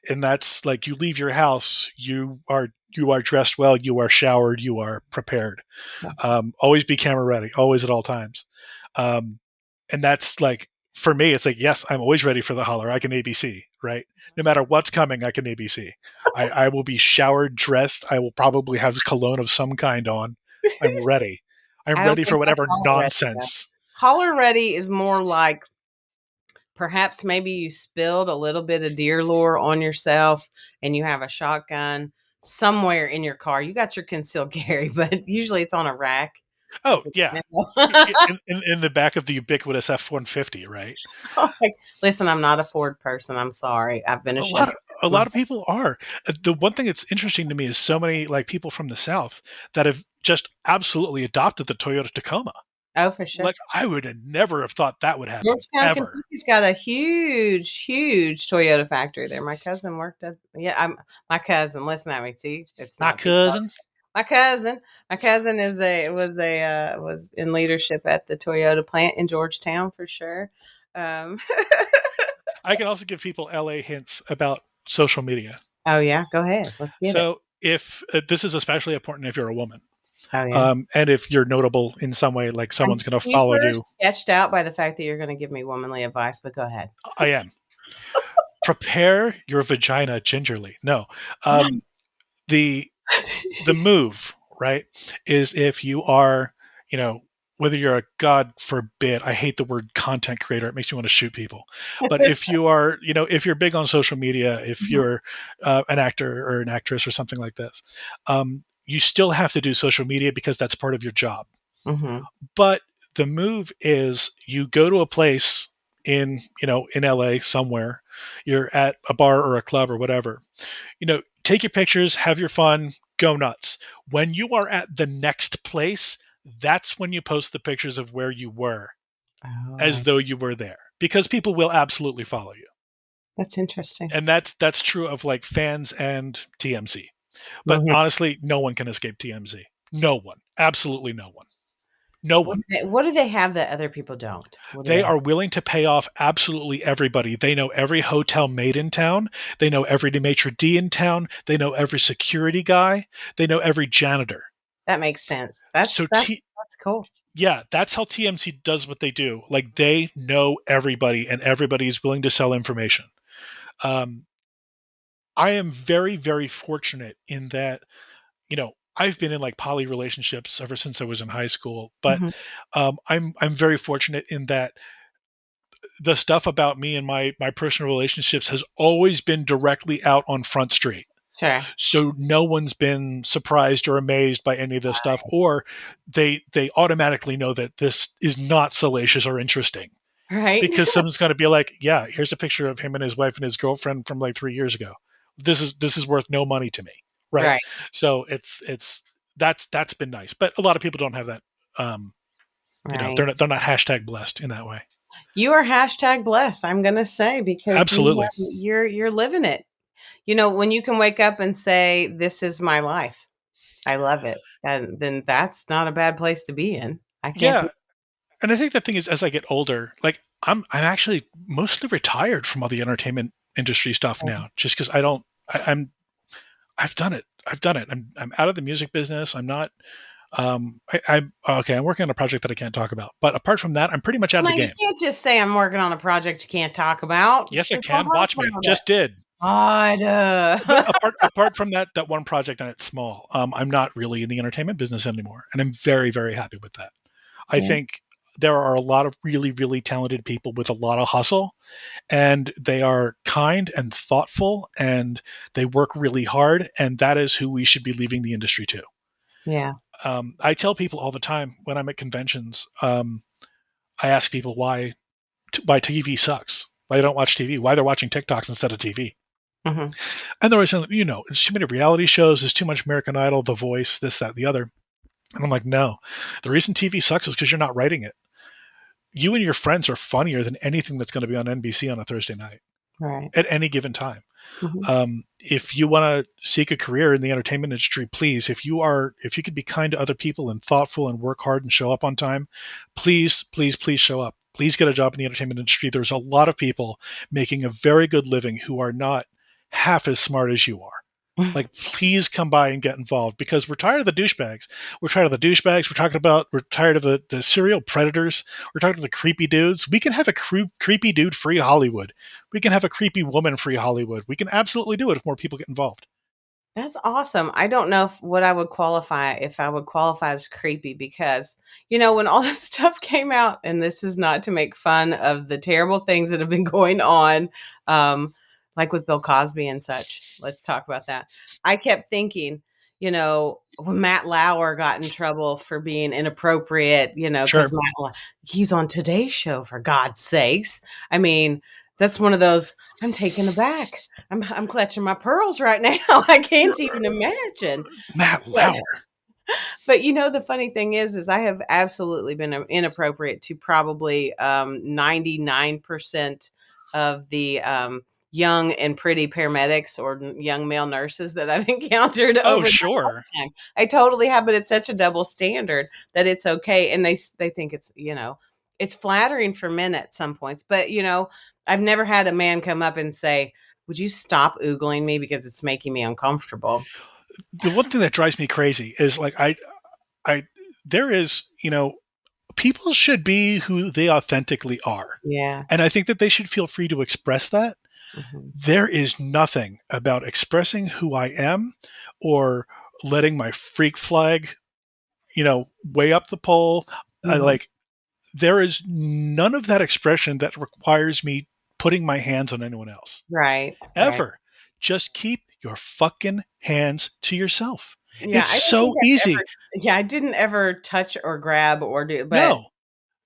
and that's like you leave your house, you are dressed well, you are showered, you are prepared. Gotcha. Always be camera ready, always at all times. Um, and that's like for me, it's like yes, I'm always ready for the holler. I can ABC. right? No matter what's coming, I can ABC. I will be showered, dressed. I will probably have cologne of some kind on. I'm ready. I'm I don't ready for think that's whatever holler ready though. nonsense. Holler ready is more like perhaps maybe you spilled a little bit of deer lure on yourself and you have a shotgun somewhere in your car. You got your concealed carry, but usually it's on a rack. Oh yeah, You know? in the back of the ubiquitous F-150, right? Like, listen, I'm not a Ford person. I'm sorry. I've been a A Chevy lot of a person my lot of people are. The one thing that's interesting to me is so many like people from the South that have just absolutely adopted the Toyota Tacoma. Oh, for sure. Like I would have never have thought that would happen Georgetown, ever. Kentucky's got a huge, huge Toyota factory there. My cousin worked at I'm my cousin, listen at me, see? It's My not too far. cousin, My cousin. My cousin was in leadership at the Toyota plant in Georgetown for sure. Um, I can also give people LA hints about social media. oh yeah, go ahead. Let's get it. So if this is especially important if you're a woman, Oh yeah. and if you're notable in some way, like I'm someone's going to follow super you, sketched out by the fact that you're going to give me womanly advice, but go ahead. I am. Prepare your vagina gingerly. No, um, the the move, right, is if you are, you know, whether you're a God forbid, I hate the word content creator, it makes me want to shoot people. But if you are, if you're big on social media, if Mhm, you're an actor or an actress or something like this, you still have to do social media because that's part of your job. mhm. But the move is you go to a place in LA somewhere, you're at a bar or a club or whatever, take your pictures, have your fun, go nuts. When you are at the next place, that's when you post the pictures of where you were Oh, as though you were there because people will absolutely follow you. that's interesting. And that's true of like fans and TMZ. But Mhm. honestly, no one can escape TMZ. No one. Absolutely no one. No one. What do they have that other people don't? What do They they have? are willing to pay off absolutely everybody. They know every hotel maid in town. They know every maitre d' in town. They know every security guy. They know every janitor. That makes sense. That's So that's that's cool. yeah, that's how TMC does what they do. Like they know everybody, and everybody is willing to sell information. Um, I am very, very fortunate in that I've been in like poly relationships ever since I was in high school, but Mhm. I'm very fortunate in that the stuff about me and my personal relationships has always been directly out on Front Street. Sure. So no one's been surprised or amazed by any of this stuff, or they automatically know that this is not salacious or interesting Right? because someone's going to be like, yeah, here's a picture of him and his wife and his girlfriend from like 3 years ago. This is worth no money to me, right? Right. So it's that's been nice, but a lot of people don't have that. Um, they're not Right. they're not hashtag blessed in that way. You are hashtag blessed, I'm gonna say, because Absolutely. you're living it. When you can wake up and say, "This is my life. I love it," and then that's not a bad place to be in. I can't Yeah, take and I think the thing is, as I get older, like I'm actually mostly retired from all the entertainment industry stuff now, just because I don't. I've done it. I've done it. I'm out of the music business. I'm not. I'm okay. I'm working on a project that I can't talk about, but apart from that, I'm pretty much out of Well, the now you game. can't just say, "I'm working on a project you can't talk about." Yes, I Just don't can. talk Watch me. about it. Just did. God, But apart from that one project and it's small, I'm not really in the entertainment business anymore, and I'm very very happy with that. I yeah, think there are a lot of really really talented people with a lot of hustle, and they are kind and thoughtful, and they work really hard, and that is who we should be leaving the industry to. yeah. I tell people all the time when I'm at conventions, I ask people why TV sucks, why they don't watch TV, why they're watching TikToks instead of TV. Mhm. And they're always saying, there's too many reality shows, there's too much American Idol, The Voice, this, that, the other. And I'm like, no, the reason TV sucks is because you're not writing it. You and your friends are funnier than anything that's going to be on NBC on a Thursday night Right. at any given time. Mhm. If you want to seek a career in the entertainment industry, please, if you could be kind to other people and thoughtful and work hard and show up on time, please, please, please show up. Please get a job in the entertainment industry. There's a lot of people making a very good living who are not half as smart as you are. Like, please come by and get involved because we're tired of the douchebags. We're tired of the douchebags. We're tired of the serial predators. We're tired of the creepy dudes. We can have a creepy dude free Hollywood. We can have a creepy woman free Hollywood. We can absolutely do it if more people get involved. That's awesome. I don't know what I would qualify if I would qualify as creepy because, when all this stuff came out, and this is not to make fun of the terrible things that have been going on, like with Bill Cosby and such. Let's talk about that. I kept thinking, when Matt Lauer got in trouble for being inappropriate, Sure. because he's on Today's Show, for God's sakes. I mean, that's one of those, I'm taken aback. I'm clutching my pearls right now. I can't even imagine. Matt But Lauer. but the funny thing is I have absolutely been inappropriate to probably 99% of the young and pretty paramedics or young male nurses that I've encountered Oh, over my sure. lifetime. I totally have, but it's such a double standard that it's okay, and they think it's it's flattering for men at some points, but I've never had a man come up and say, "Would you stop oogling me because it's making me uncomfortable?" The one thing that drives me crazy is like I there is, people should be who they authentically are. Yeah. And I think that they should feel free to express that. Mhm. There is nothing about expressing who I am or letting my freak flag, way up the pole. Mhm. Like, there is none of that expression that requires me putting my hands on anyone else. Right, right. Ever. Just keep your fucking hands to yourself. Yeah, It's I don't think so I've ever easy. I didn't ever touch or grab or do but No.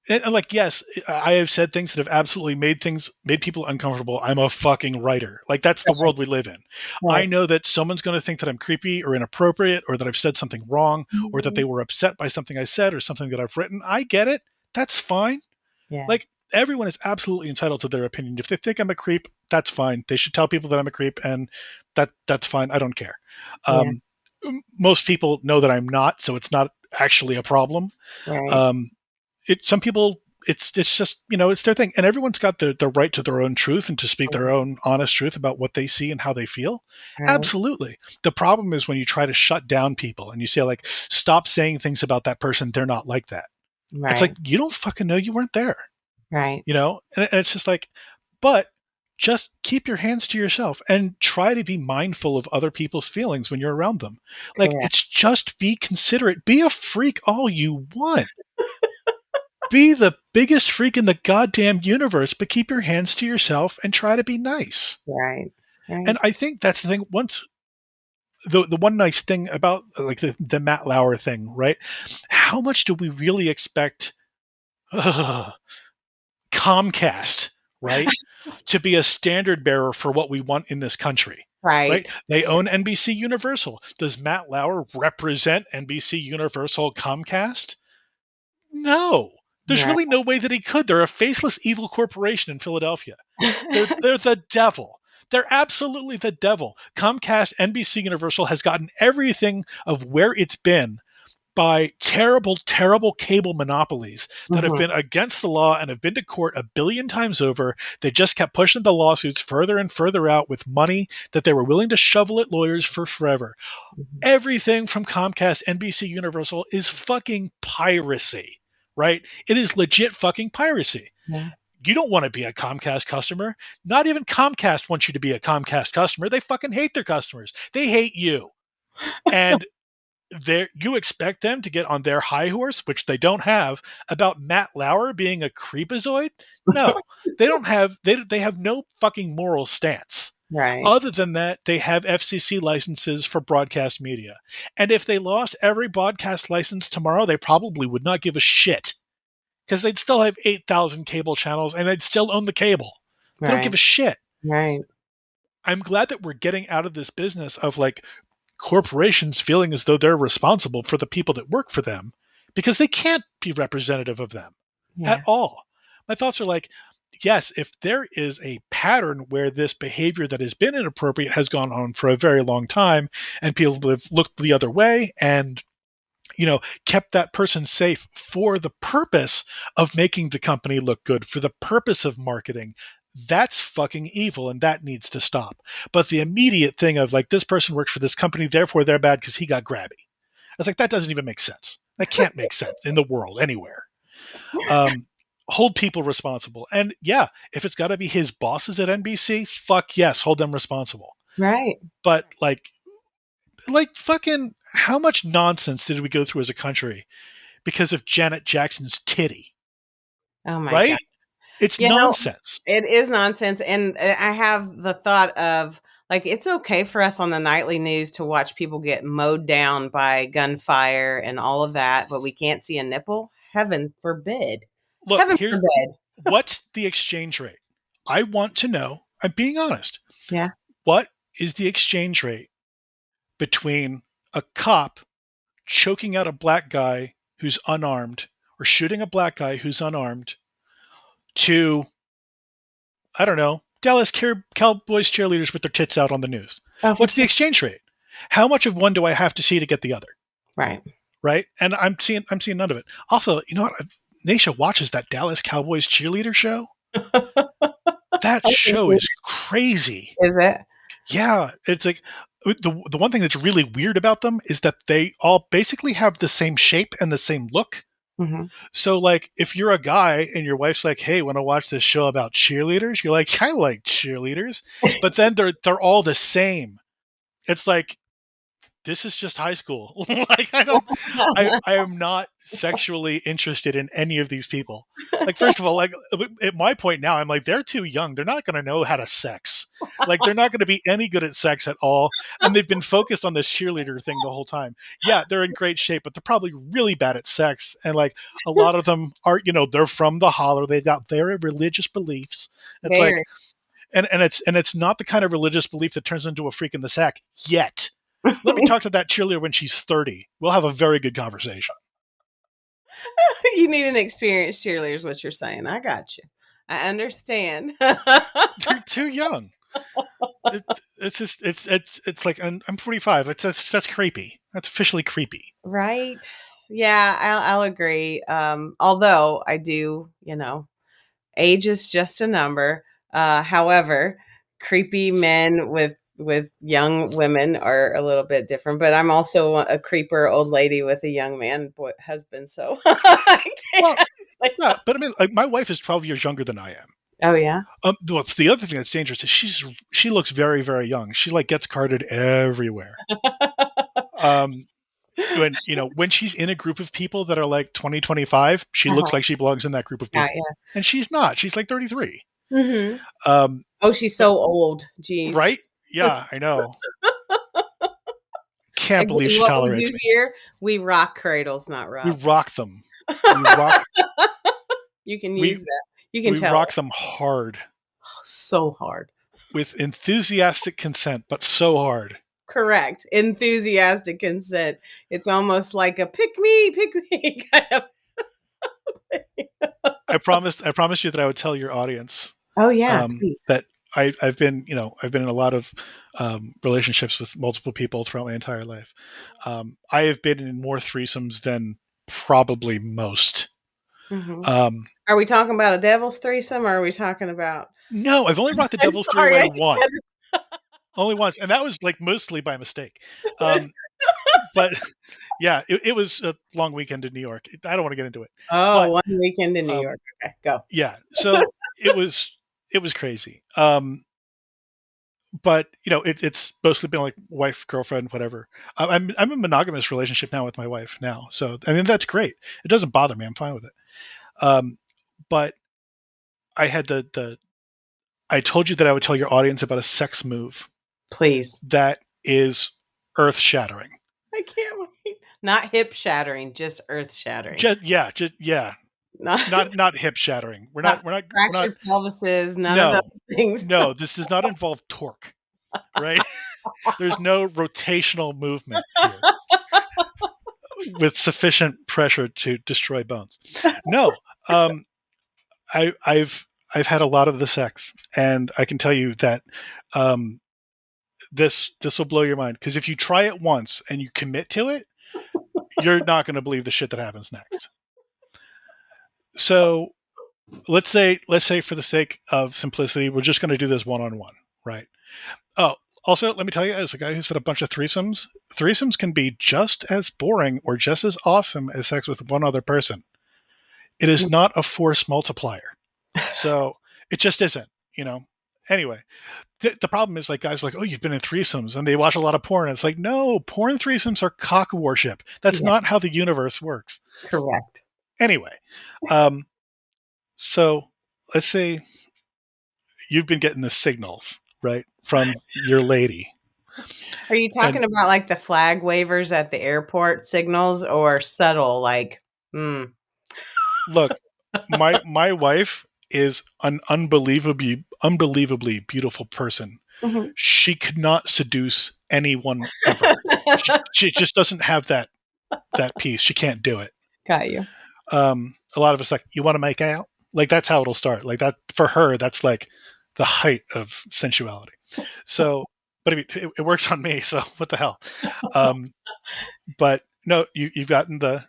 And like, yes, I have said things that have absolutely made people uncomfortable. I'm a fucking writer. Like, that's the right, world we live in. I right. know that someone's going to think that I'm creepy or inappropriate or that I've said something wrong or that Mhm. they were upset by something I said or something that I've written. I get it. That's fine. Yeah, Like, everyone is absolutely entitled to their opinion. If they think I'm a creep, that's fine. They should tell people that I'm a creep, and that's fine. I don't care. yeah, Um, Most people know that I'm not, so it's not actually a problem. right, Um, some people, it's just, it's their thing, and everyone's got the right to their own truth and to speak their mhm, own honest truth about what they see and how they feel. right, Absolutely. The problem is when you try to shut down people and you say, like, stop saying things about that person, they're not like that. It's like, right, you don't fucking know, you weren't there. right, And it's just like, but just keep your hands to yourself and try to be mindful of other people's feelings when you're around them. Like, correct. it's just, be considerate, be a freak all you want, be the biggest freak in the goddamn universe, but keep your hands to yourself and try to be nice. Right, right, And I think that's the thing. Once, the one nice thing about, like, the Matt Lauer thing, right? How much do we really expect Comcast, right, to be a standard bearer for what we want in this country? Right? right, They own NBC Universal. Does Matt Lauer represent NBC Universal Comcast? No. There's right. really no way that he could. They're a faceless evil corporation in Philadelphia. They're the devil. They're absolutely the devil. Comcast, NBC Universal has gotten everything of where it's been by terrible, terrible cable monopolies that have Mhm, been against the law and have been to court a billion times over. They just kept pushing the lawsuits further and further out with money that they were willing to shovel at lawyers for forever. mhm. Everything from Comcast, NBC Universal is fucking piracy, right? It is legit fucking piracy. Yeah. You don't want to be a Comcast customer. Not even Comcast wants you to be a Comcast customer. They fucking hate their customers. They hate you. And you expect them to get on their high horse, which they don't have, about Matt Lauer being a creepazoid? No, they don't have. They have no fucking moral stance. Right, Other than that, they have FCC licenses for broadcast media, and if they lost every broadcast license tomorrow, they probably would not give a shit because they'd still have 8,000 cable channels and they'd still own the cable. They don't give right, a shit. right. I'm glad that we're getting out of this business of, like, corporations feeling as though they're responsible for the people that work for them because they can't be representative of them at Yeah, all. My thoughts are like, yes, if there is a pattern where this behavior that has been inappropriate has gone on for a very long time and people have looked the other way and, kept that person safe for the purpose of making the company look good, for the purpose of marketing, That's fucking evil, and that needs to stop. But the immediate thing of like, this person works for this company, therefore they're bad because he got grabby. It's like, that doesn't even make sense. That can't make sense in the world anywhere. Um, hold people responsible. And yeah, if it's got to be his bosses at NBC, fuck yes, hold them responsible. Right. But like fucking, how much nonsense did we go through as a country because of Janet Jackson's titty? Oh my God. Right? It's You know, nonsense. it is nonsense. And I have the thought of like, it's okay for us on the nightly news to watch people get mowed down by gunfire and all of that, but we can't see a nipple. Heaven forbid. Look, Heaven here, forbid. what's the exchange rate? I want to know. I'm being honest. Yeah. What is the exchange rate between a cop choking out a black guy who's unarmed or shooting a black guy who's unarmed to, I don't know, Dallas Cowboys cheerleaders with their tits out on the news? Oh, for What's the sure. exchange rate? How much of one do I have to see to get the other? Right. Right? And I'm seeing none of it. Also, you know what? Naisha watches that Dallas Cowboys cheerleader show. That show is crazy. Is it? Yeah, it's like the one thing that's really weird about them is that they all basically have the same shape and the same look. Hmm. So like if you're a guy and your wife's like, "Hey, want to watch this show about cheerleaders?" You're like, "I like cheerleaders." But then they're all the same. It's like, this is just high school. Like I am not sexually interested in any of these people. Like, first of all, like at my point now, I'm like, they're too young. They're not going to know how to sex. Like, they're not going to be any good at sex at all. And they've been focused on this cheerleader thing the whole time. Yeah, they're in great shape, but they're probably really bad at sex. And like a lot of them are, they're from the holler. They've got very religious beliefs. It's like, Very. and it's not the kind of religious belief that turns into a freak in the sack yet. Let me talk to that cheerleader when she's 30. We'll have a very good conversation. You need an experienced cheerleader is what you're saying. I got you. I understand. They're too young. It, it's just it's like, I'm 45. That's creepy. That's officially creepy. Right. Yeah, I'll agree. Although I do, age is just a number. However, creepy men with young women are a little bit different. But I'm also a creeper old lady with a young man husband. So I Well, can't say yeah, but I mean, like, my wife is 12 years younger than I am. oh yeah. What's the other thing that's dangerous is she looks very, very young. She like gets carded everywhere. Um, when she's in a group of people that are like 20, 25, she looks Uh-huh. like she belongs in that group of Yeah, people, yeah. and she's not. She's like 33. Hmm. Um, Oh, she's but so old. Jeez. right? Yeah, I know. Can't Again, believe she what we tolerates do me. here, we rock cradles, not We rub. rock them. We rock. You can We use that. You can we tell rock her. them hard So hard. with enthusiastic consent, but so hard. Correct. Enthusiastic consent. It's almost like a pick me kind of thing. I promised you that I would tell your audience Oh yeah, please. that I've been in a lot of relationships with multiple people throughout my entire life. I have been in more threesomes than probably most. Hmm. Um, Are we talking about a devil's threesome, or are we talking about? no, I've only rocked the I'm Devil's Three sorry, Way I just once, said. only once, and that was like mostly by mistake. Um, but yeah, it was a long weekend in New York. I don't want to get into it, Oh, but one weekend in New um, York. Okay, go. yeah, so it was crazy. But it's mostly been like wife, girlfriend, whatever. I'm in a monogamous relationship now with my wife now, so I mean that's great. It doesn't bother me. I'm fine with it. Um, but I had the I told you that I would tell your audience about a sex move Please. that is earth shattering. I can't wait. Not hip shattering, just earth shattering. Just Not not hip shattering. We're not not we're not we're not. fractured pelvises, none of No, those things. no. This does not involve torque, right? There's no rotational movement here with sufficient pressure to destroy bones. No, um, I've had a lot of the sex, and I can tell you that um, this will blow your mind, because if you try it once and you commit to it, you're not going to believe the shit that happens next. So let's say for the sake of simplicity, we're just going to do this one-on-one, right? Oh, also, let me tell you, as a guy who's had a bunch of threesomes can be just as boring or just as awesome as sex with one other person. It is not a force multiplier. So it just isn't, you know. Anyway, the problem is, like, guys are like, oh, you've been in threesomes, and they watch a lot of porn. And it's like, no, porn threesomes are cock worship. That's Yeah, not how the universe works. correct. Anyway, um, so let's say you've been getting the signals, right, from your lady. Are you And talking about like the flag wavers at the airport signals or subtle like, hmm. look, my wife is an unbelievably beautiful person. Mhm. She could not seduce anyone ever. She just doesn't have that piece. She can't do it. Got you. A lot of us like, you want to make out? Like, that's how it'll start. Like, that for her, that's like the height of sensuality. So, but I mean, it works on me. So what the hell? Um, but no, you've gotten the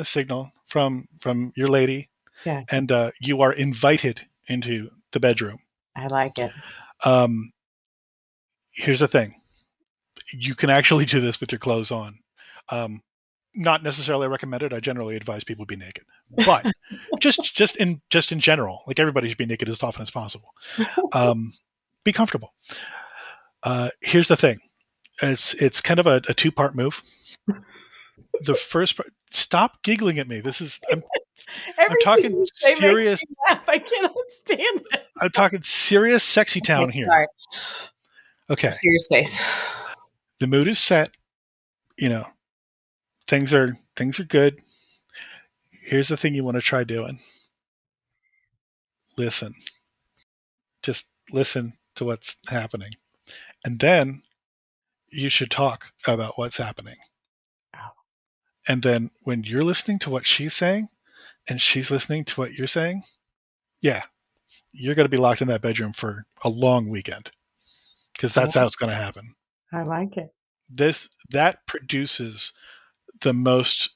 signal from your lady, Gotcha. and you are invited into the bedroom. I like it. Um, Here's the thing: you can actually do this with your clothes on. Um, Not necessarily recommended. I generally advise people be naked, but just in general, like, everybody should be naked as often as possible. Um, be comfortable. Here's the thing: it's kind of a two-part move. The first part, stop giggling at me. I'm Everything talking you say makes serious. me laugh. I cannot stand it. I'm talking serious sexy Okay, town here. sorry. Okay, Serious face. the mood is set. You know, things are good. Here's the thing you want to try doing. Listen. Just listen to what's happening. And then you should talk about what's happening. And then when you're listening to what she's saying and she's listening to what you're saying, yeah, you're going to be locked in that bedroom for a long weekend, because that's how it's going to happen. I like it. That produces the most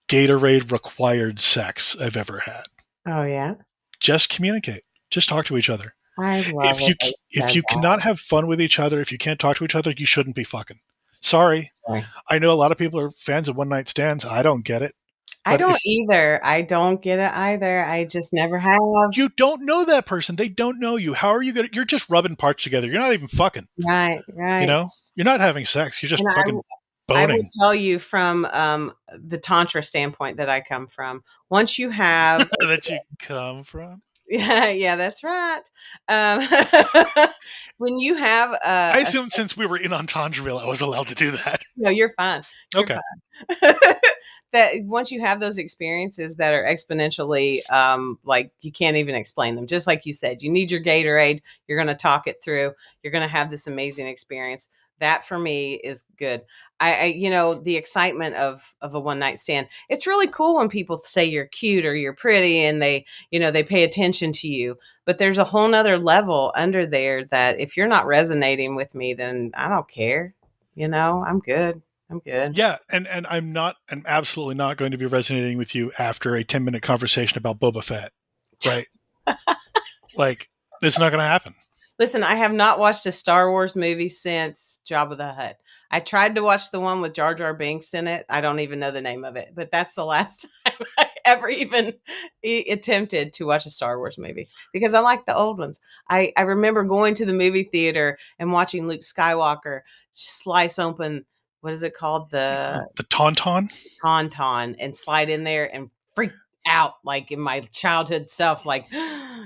Gatorade required sex I've ever had. Oh yeah. Just communicate. Just talk to each other. I love it that you If said you cannot have fun with each other, if you can't talk to each other, you shouldn't be fucking. Sorry. that. I know a lot of people are fans of one night stands. I don't get it. I But don't if either. I don't get it either. I just never have. you don't know that person, they don't know you. How are you gonna? You're just rubbing parts together. You're not even fucking. Right, You right. know, you're not having sex. You're just And fucking I will boning. tell you from the tantra standpoint that I come from. Once you have That you come from. yeah, yeah, that's right. Um, when you have I assumed since we were in Entendreville, I was allowed to do that. no, you're fine. You're Okay. fine. That once you have those experiences that are exponentially, like you can't even explain them. Just like you said, you need your Gatorade. You're going to talk it through. You're going to have this amazing experience. That for me is good. The excitement of a one night stand. It's really cool when people say you're cute or you're pretty, and they pay attention to you. But there's a whole nother level under there that if you're not resonating with me, then I don't care. I'm good. I'm good. Yeah, and I'm absolutely not going to be resonating with you after a 10-minute conversation about Boba Fett, right? Like, it's not going to happen. Listen, I have not watched a Star Wars movie since Jabba the Hutt. I tried to watch the one with Jar Jar Binks in it. I don't even know the name of it, but that's the last time I ever even attempted to watch a Star Wars movie because I like the old ones. I remember going to the movie theater and watching Luke Skywalker slice open, what is it called? The The Tauntaun. tauntaun and slide in there and freak out like in my childhood self, like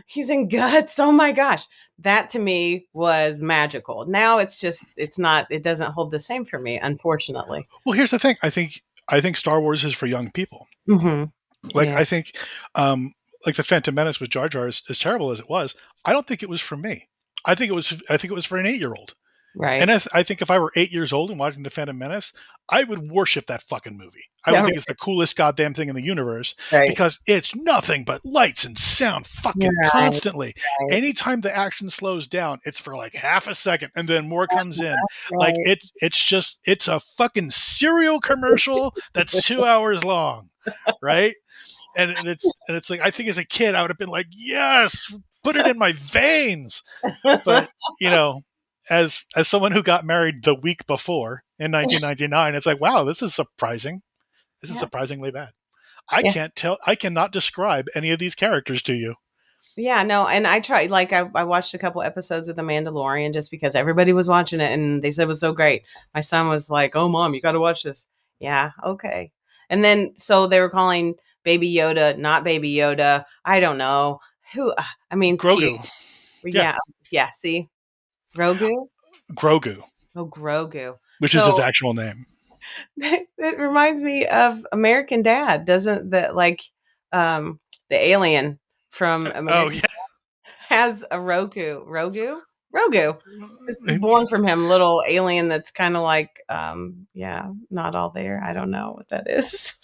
he's in guts. Oh my gosh. That to me was magical. Now it's not, it doesn't hold the same for me, unfortunately. Well, here's the thing. I think Star Wars is for young people. Hmm. Like, Yeah. I think, um, like, the Phantom Menace with Jar Jar, as terrible as it was, I don't think it was for me. I think it was for an 8-year-old. And Right. I think if I were 8 years old and watching the Phantom Menace, I would worship that fucking movie. I would Yeah. think it's the coolest goddamn thing in the universe, Right. because it's nothing but lights and sound fucking Right. constantly. Right. Anytime the action slows down, it's for like half a second and then more comes in. Like, Right. it's a fucking cereal commercial that's 2 hours long, right? and it's like I think as a kid I would have been like, yes, put it in my veins. But you know, as someone who got married the week before in 1999, it's like, wow, this is surprising. This is Yeah. surprisingly bad. Yeah. I cannot describe any of these characters to you. Yeah, no, and I tried like I watched a couple episodes of The Mandalorian just because everybody was watching it and they said it was so great. My son was like, "Oh, mom, you got to watch this." Yeah, okay. And then so they were calling Baby Yoda not Baby Yoda. I don't know who. I mean, cute. Grogu. Yeah, Yeah, yeah. See, Grogu. Grogu, Oh, Grogu. which is his So actual name. it reminds me of American Dad, doesn't that like the alien from Oh American yeah. has a Rogu. It's born from him, little alien that's kind of like, yeah, not all there. I don't know what that is.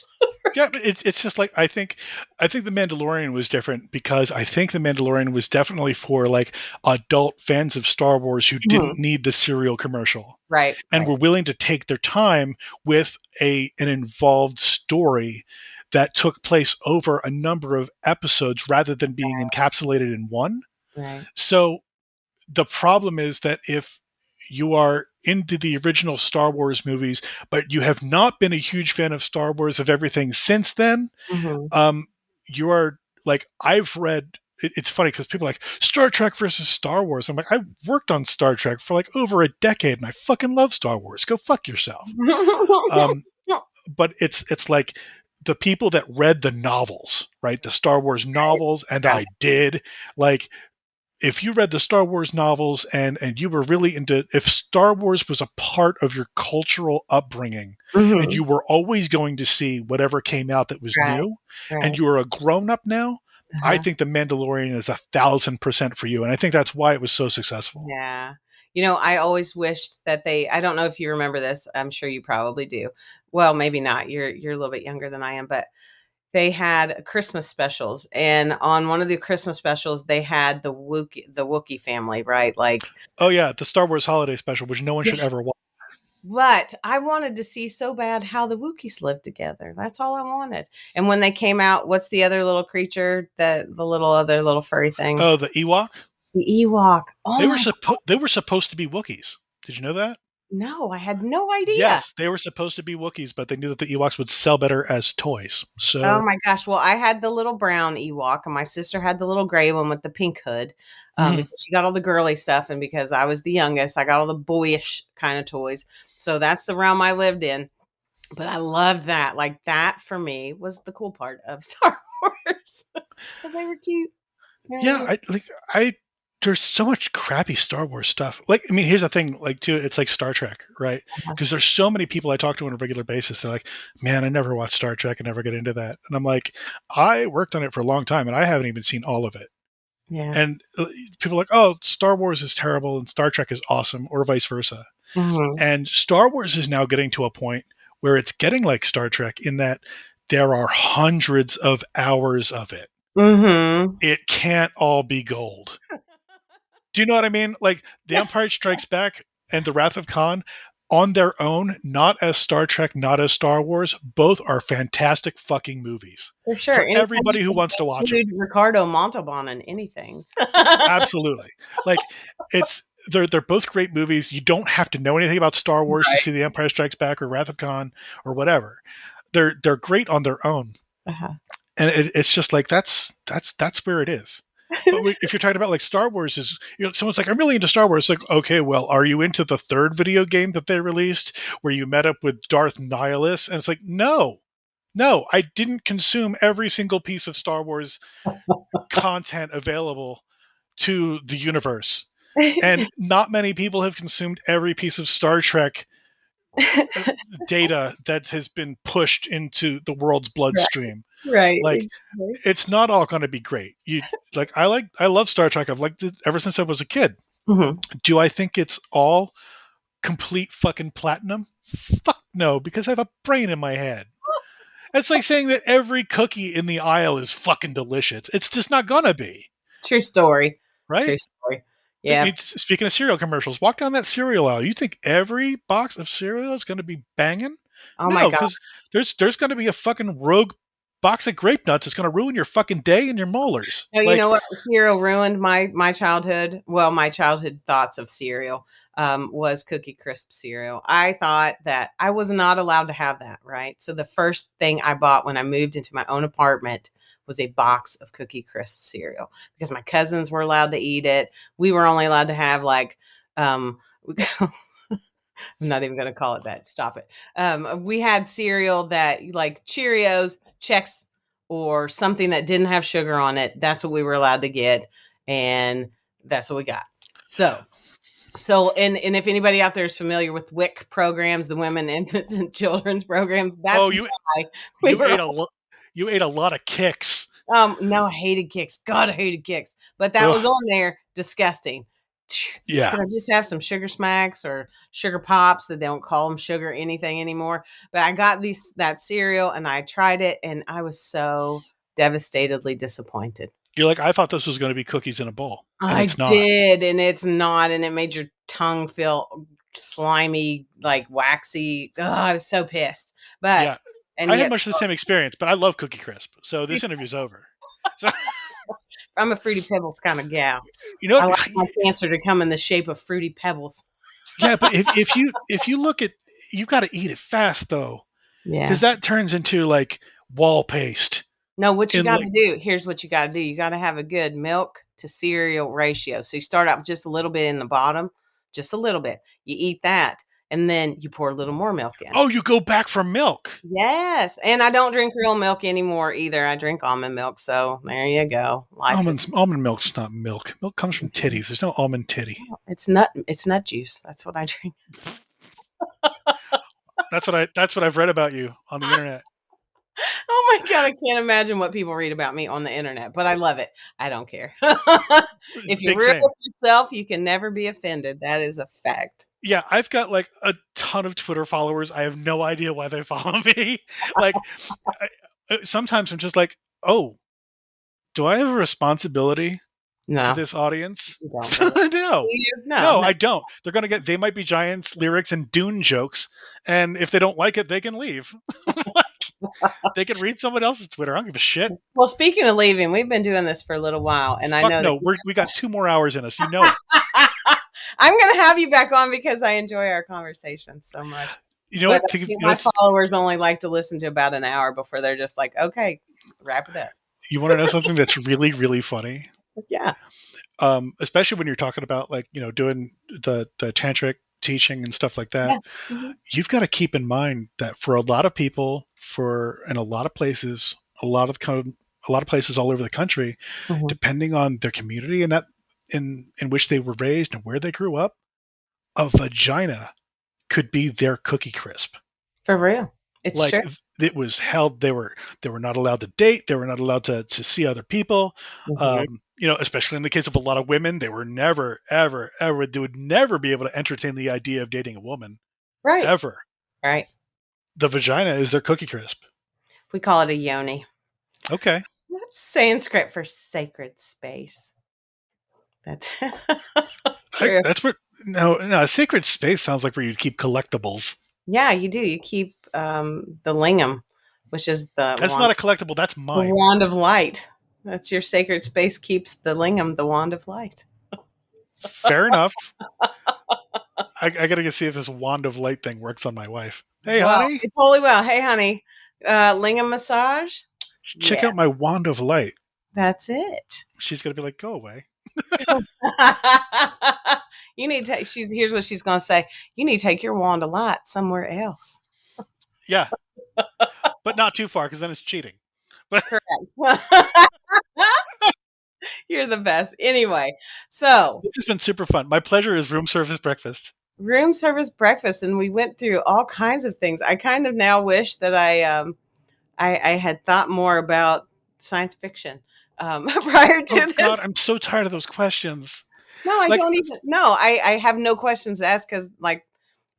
Yeah, it's just like I think the Mandalorian was different because I think the Mandalorian was definitely for like adult fans of Star Wars who didn't Mhm. need the serial commercial Right, and right, were willing to take their time with a an involved story that took place over a number of episodes rather than being encapsulated in one. right. So the problem is that if you are into the original Star Wars movies, but you have not been a huge fan of Star Wars of everything since then, Mhm. um, you are like I've read. It's funny because people are like Star Trek versus Star Wars. I'm like I worked on Star Trek for like over a decade, and I fucking love Star Wars. Go fuck yourself. Um, but it's like the people that read the novels, right? The Star Wars novels, and Yeah. I did like if you read the Star Wars novels and you were really into if Star Wars was a part of your cultural upbringing and Mhm. you were always going to see whatever came out that was Right, new and right. you are a grown up now, I Uh-huh. think the Mandalorian is 1,000% for you. And I think that's why it was so successful. Yeah. I always wished that I don't know if you remember this. I'm sure you probably do. Well, maybe not. You're a little bit younger than I am, but they had Christmas specials, and on one of the Christmas specials, they had the Wookiee family, right? Like, Oh yeah, the Star Wars holiday special, which no one yeah. should ever watch. But I wanted to see so bad how the Wookiees lived together. That's all I wanted. And when they came out, what's the other little creature that the little other little furry thing? Oh, the Ewok? The Ewok. Oh my God. They were supposed to be Wookiees. Did you know that? No, I had no idea. Yes, they were supposed to be Wookiees, but they knew that the Ewoks would sell better as toys. Oh So my gosh. Well, I had the little brown Ewok, and my sister had the little gray one with the pink hood, mhm. because she got all the girly stuff, and because I was the youngest, I got all the boyish kind of toys. So that's the realm I lived in. But I loved that. Like that for me was the cool part of Star Wars because they were cute. There it Yeah, is. I there's so much crappy Star Wars stuff. Like, I mean, here's the thing, like, too, it's like Star Trek, right? Uh-huh. Because there's so many people I talk to on a regular basis. They're like, "Man, I never watched Star Trek. I never get into that." And I'm like, "I worked on it for a long time, and I haven't even seen all of it." Yeah. And people are like, "Oh, Star Wars is terrible, and Star Trek is awesome," or vice versa. Mhm. And Star Wars is now getting to a point where it's getting like Star Trek in that there are hundreds of hours of it. Mhm. It can't all be gold. Do you know what I mean? Like The Yeah, Empire Strikes Back and The Wrath of Khan on their own, not as Star Trek, not as Star Wars, both are fantastic fucking movies for sure. for Anytime you everybody who can wants to watch them. include Ricardo Montalban in anything. Absolutely. Like it's they're both great movies. You don't have to know anything about Star Wars to Right. see The Empire Strikes Back or Wrath of Khan or whatever. They're great on their own, Uh-huh. and it's just like that's where it is. But if you're talking about like Star Wars, is someone's like I'm really into Star Wars. Like okay, well, are you into the third video game that they released where you met up with Darth Nihilus? And it's like no, no, I didn't consume every single piece of Star Wars content available to the universe, and not many people have consumed every piece of Star Trek data that has been pushed into the world's Right, bloodstream. right, Like exactly. it's not all going to be great. You I love Star Trek. I've liked it ever since I was a kid. Mhm. Do I think it's all complete fucking platinum? Fuck no, because I have a brain in my head. It's like saying that every cookie in the aisle is fucking delicious. It's just not gonna be, True story. right? True story. Yeah. Speaking of cereal commercials, walk down that cereal aisle. You think every box of cereal is going to be banging? Oh my No, god. because there's going to be a fucking rogue box of grape nuts is going to ruin your fucking day and your molars. No, you know Like, what? Cereal ruined my childhood. Well, my childhood thoughts of cereal was Cookie Crisp cereal. I thought that I was not allowed to have that, right? So the first thing I bought when I moved into my own apartment was a box of Cookie Crisp cereal because my cousins were allowed to eat it. We were only allowed to have like I'm not even going to call it that. Stop it. We had cereal that like Cheerios, Chex, or something that didn't have sugar on it. That's what we were allowed to get, and that's what we got. And if anybody out there is familiar with WIC programs, the Women, Infants, and Children's programs, that's oh, why we you were. ate a you ate a lot of kicks. No, I hated Kix. God, I hated Kix. But that was Ugh, on there. Disgusting. yeah. Could I just have some sugar smacks or sugar pops that they don't call them sugar anything anymore? But I got that cereal and I tried it and I was so devastatedly disappointed. You're like, I thought this was going to be cookies in a bowl, and I it's not. did, and it's not, and it made your tongue feel slimy, like waxy. Oh, I was so pissed. But Yeah, and I had yet much the same experience, but I love Cookie Crisp. So this interview's over. So I'm a Fruity Pebbles kind of gal. you know I what? like my cancer to come in the shape of Fruity Pebbles. Yeah, but if you look at, you got to eat it fast though, Yeah. because that turns into like wall paste. No, what you And got like, to do, here's what you got to do. You got to have a good milk to cereal ratio. So you start out with just a little bit in the bottom, just a little bit. You eat that, and then you pour a little more milk in. oh, you go back for milk. Yes, and I don't drink real milk anymore either. I drink almond milk. So there you go. Life is Almond milk's not milk. Milk comes from titties. There's no almond titty. it's nut juice. That's what I drink. That's what I've read about you on the internet. Oh my god, I can't imagine what people read about me on the internet, but I love it. I don't care. It's If you're big real same. with yourself, you can never be offended. That is a fact. Yeah, I've got like a ton of Twitter followers. I have no idea why they follow me. Like, sometimes I'm just like, oh, do I have a responsibility to No, this audience? you don't really. No, No, no, no. I don't. They're gonna get They Might Be Giants lyrics and Dune jokes, and if they don't like it, they can leave. They can read someone else's Twitter. I don't give a shit. Well, speaking of leaving, we've been doing this for a little while, and I Fuck know that no. We got 2 more hours in us. You know it. I'm going to have you back on because I enjoy our conversation so much. You know But what? I think my followers only like to listen to about an hour before they're just like, okay, wrap it up. You want to know something that's really, really funny? Yeah. Especially when you're talking about like, doing the tantric teaching and stuff like that. Yeah. Mm-hmm. You've got to keep in mind that for a lot of people, for in a lot of places, a lot of places all over the country, Mm-hmm. depending on their community and that in which they were raised and where they grew up, a vagina could be their Cookie Crisp. For real. It's Like, true. it was held. They were not allowed to date. They were not allowed to see other people. Mm-hmm. Especially in the case of a lot of women, they were never, ever, ever. They would never be able to entertain the idea of dating a woman, Right. ever. Right. The vagina is their Cookie Crisp. We call it a yoni. Okay. That's Sanskrit for sacred space. That's true. That's what. No, sacred space sounds like where you'd keep collectibles. Yeah, you do. You keep the lingam, which is That's not a collectible. That's the mine. wand of light. That's your sacred space keeps the lingam, the wand of light. Fair enough. I gotta go see if this wand of light thing works on my wife. Hey, Well, honey, it totally will. Hey, honey, lingam massage. check Yeah, out my wand of light. that's it. She's gonna be like, go away. You need to. Here's what she's gonna say. You need to take your wand of light somewhere else. Yeah, but not too far because then it's cheating. But Correct. You're the best. Anyway, so this has been super fun. My pleasure is room service breakfast. room service breakfast, and we went through all kinds of things. I kind of now wish that I had thought more about science fiction prior to Oh this. God, I'm so tired of those questions. No, I Like, don't even. No, I have no questions to ask because, like,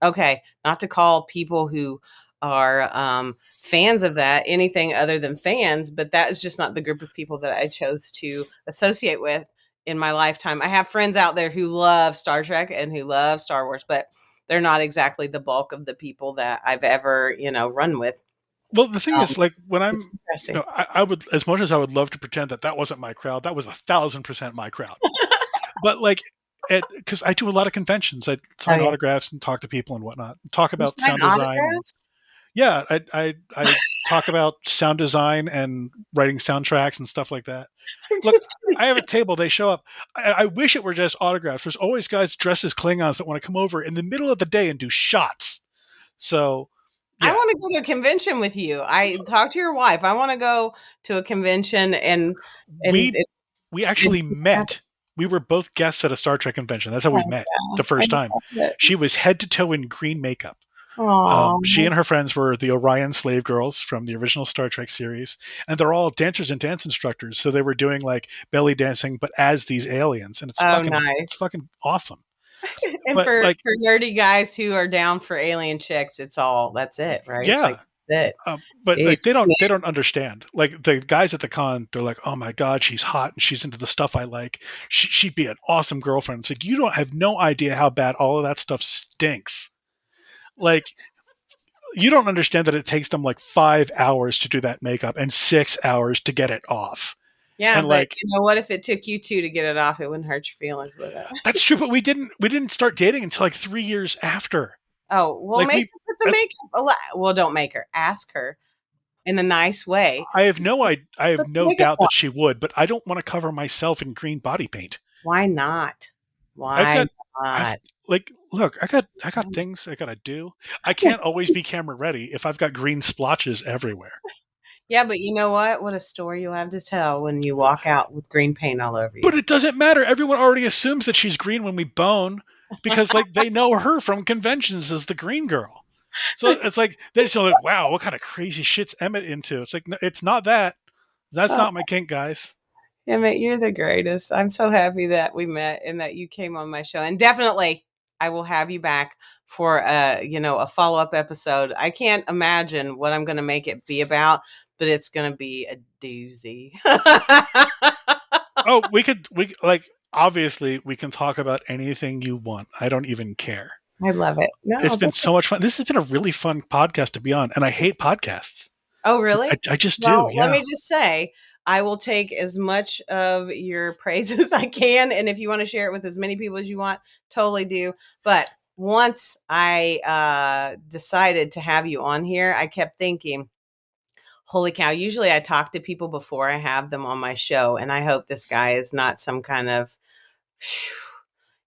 okay, not to call people who are fans of that anything other than fans, but that is just not the group of people that I chose to associate with in my lifetime. I have friends out there who love Star Trek and who love Star Wars, but they're not exactly the bulk of the people that I've ever, run with. Well, the thing is, like when It's I'm, interesting. I would, as much as I would love to pretend that that wasn't my crowd, that was 1,000% my crowd. But like, because I do a lot of conventions, I Oh, sign yeah. autographs and talk to people and whatnot, talk You about sign sound design and autographs? yeah, I talk about sound design and writing soundtracks and stuff like that. I'm Look, just kidding. I have a table. They show up. I wish it were just autographs. There's always guys dressed as Klingons that want to come over in the middle of the day and do shots. So I yeah, wanna go to a convention with you. I talk to your wife. I wanna go to a convention and we we actually see what happens. met. We were both guests at a Star Trek convention. That's how we Oh, met yeah. the I first time. love it. She was head to toe in green makeup. Aw. She and her friends were the Orion slave girls from the original Star Trek series, and they're all dancers and dance instructors. So they were doing like belly dancing, but as these aliens, and Oh, it's nice. fucking awesome. And But like, for nerdy guys who are down for alien chicks, it's all that's it, right? Like, yeah, that's but it. like they don't understand. Like the guys at the con, they're like, "Oh my god, she's hot and she's into the stuff I like. She'd be an awesome girlfriend." It's like you don't have no idea how bad all of that stuff stinks. Like you don't understand that it takes them like 5 hours to do that makeup and 6 hours to get it off. Yeah, And but like you know what? If it took you 2 to get it off, it wouldn't hurt your feelings, would it? that's true, but we didn't start dating until like 3 years after. Oh, well, Like make we her put the that's makeup well, don't make her. Ask her in a nice way. I have Put some no makeup doubt on. that she would, but I don't want to cover myself in green body paint. Why not? I've Why got I've not? like look, I got things I gotta do. I can't always be camera ready if I've got green splotches everywhere. Yeah, but you know what? What a story you'll have to tell when you walk out with green paint all over you. But it doesn't matter. Everyone already assumes that she's green when we bone because like they know her from conventions as the green girl. So it's like they're just like, wow, what kind of crazy shit's Emmett into? It's like no, it's not that. That's Oh, not my kink, guys. Emmett, you're the greatest. I'm so happy that we met and that you came on my show. And definitely, I will have you back for a follow-up episode. I can't imagine what I'm going to make it be about, but it's going to be a doozy. Oh, we like obviously we can talk about anything you want. I don't even care. I love it. It's No, been this so much fun. This has been a really fun podcast to be on, and I hate podcasts. Oh, I, really? I just do. Well, let Yeah. me just say, I will take as much of your praise as I can, and if you wanna share it with as many people as you want, totally do. But once I, decided to have you on here, I kept thinking, "Holy cow." Usually, I talk to people before I have them on my show, and I hope this guy is not some kind of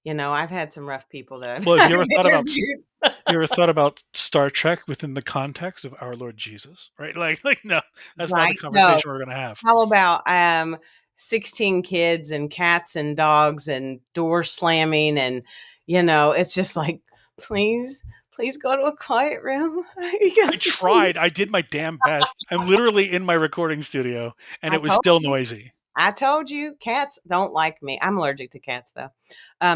I've had some rough people that I've Well, have I've interviewed. you ever thought about Star Trek within the context of our Lord Jesus? Right? Like no, that's not the Right? No. conversation we're gonna have. How about 16 kids and cats and dogs and door slamming and it's just like please please go to a quiet room I because tried. I did my damn best. I'm literally in my recording studio, and I it was told still you noisy. I told you cats don't like me. I'm allergic to cats though.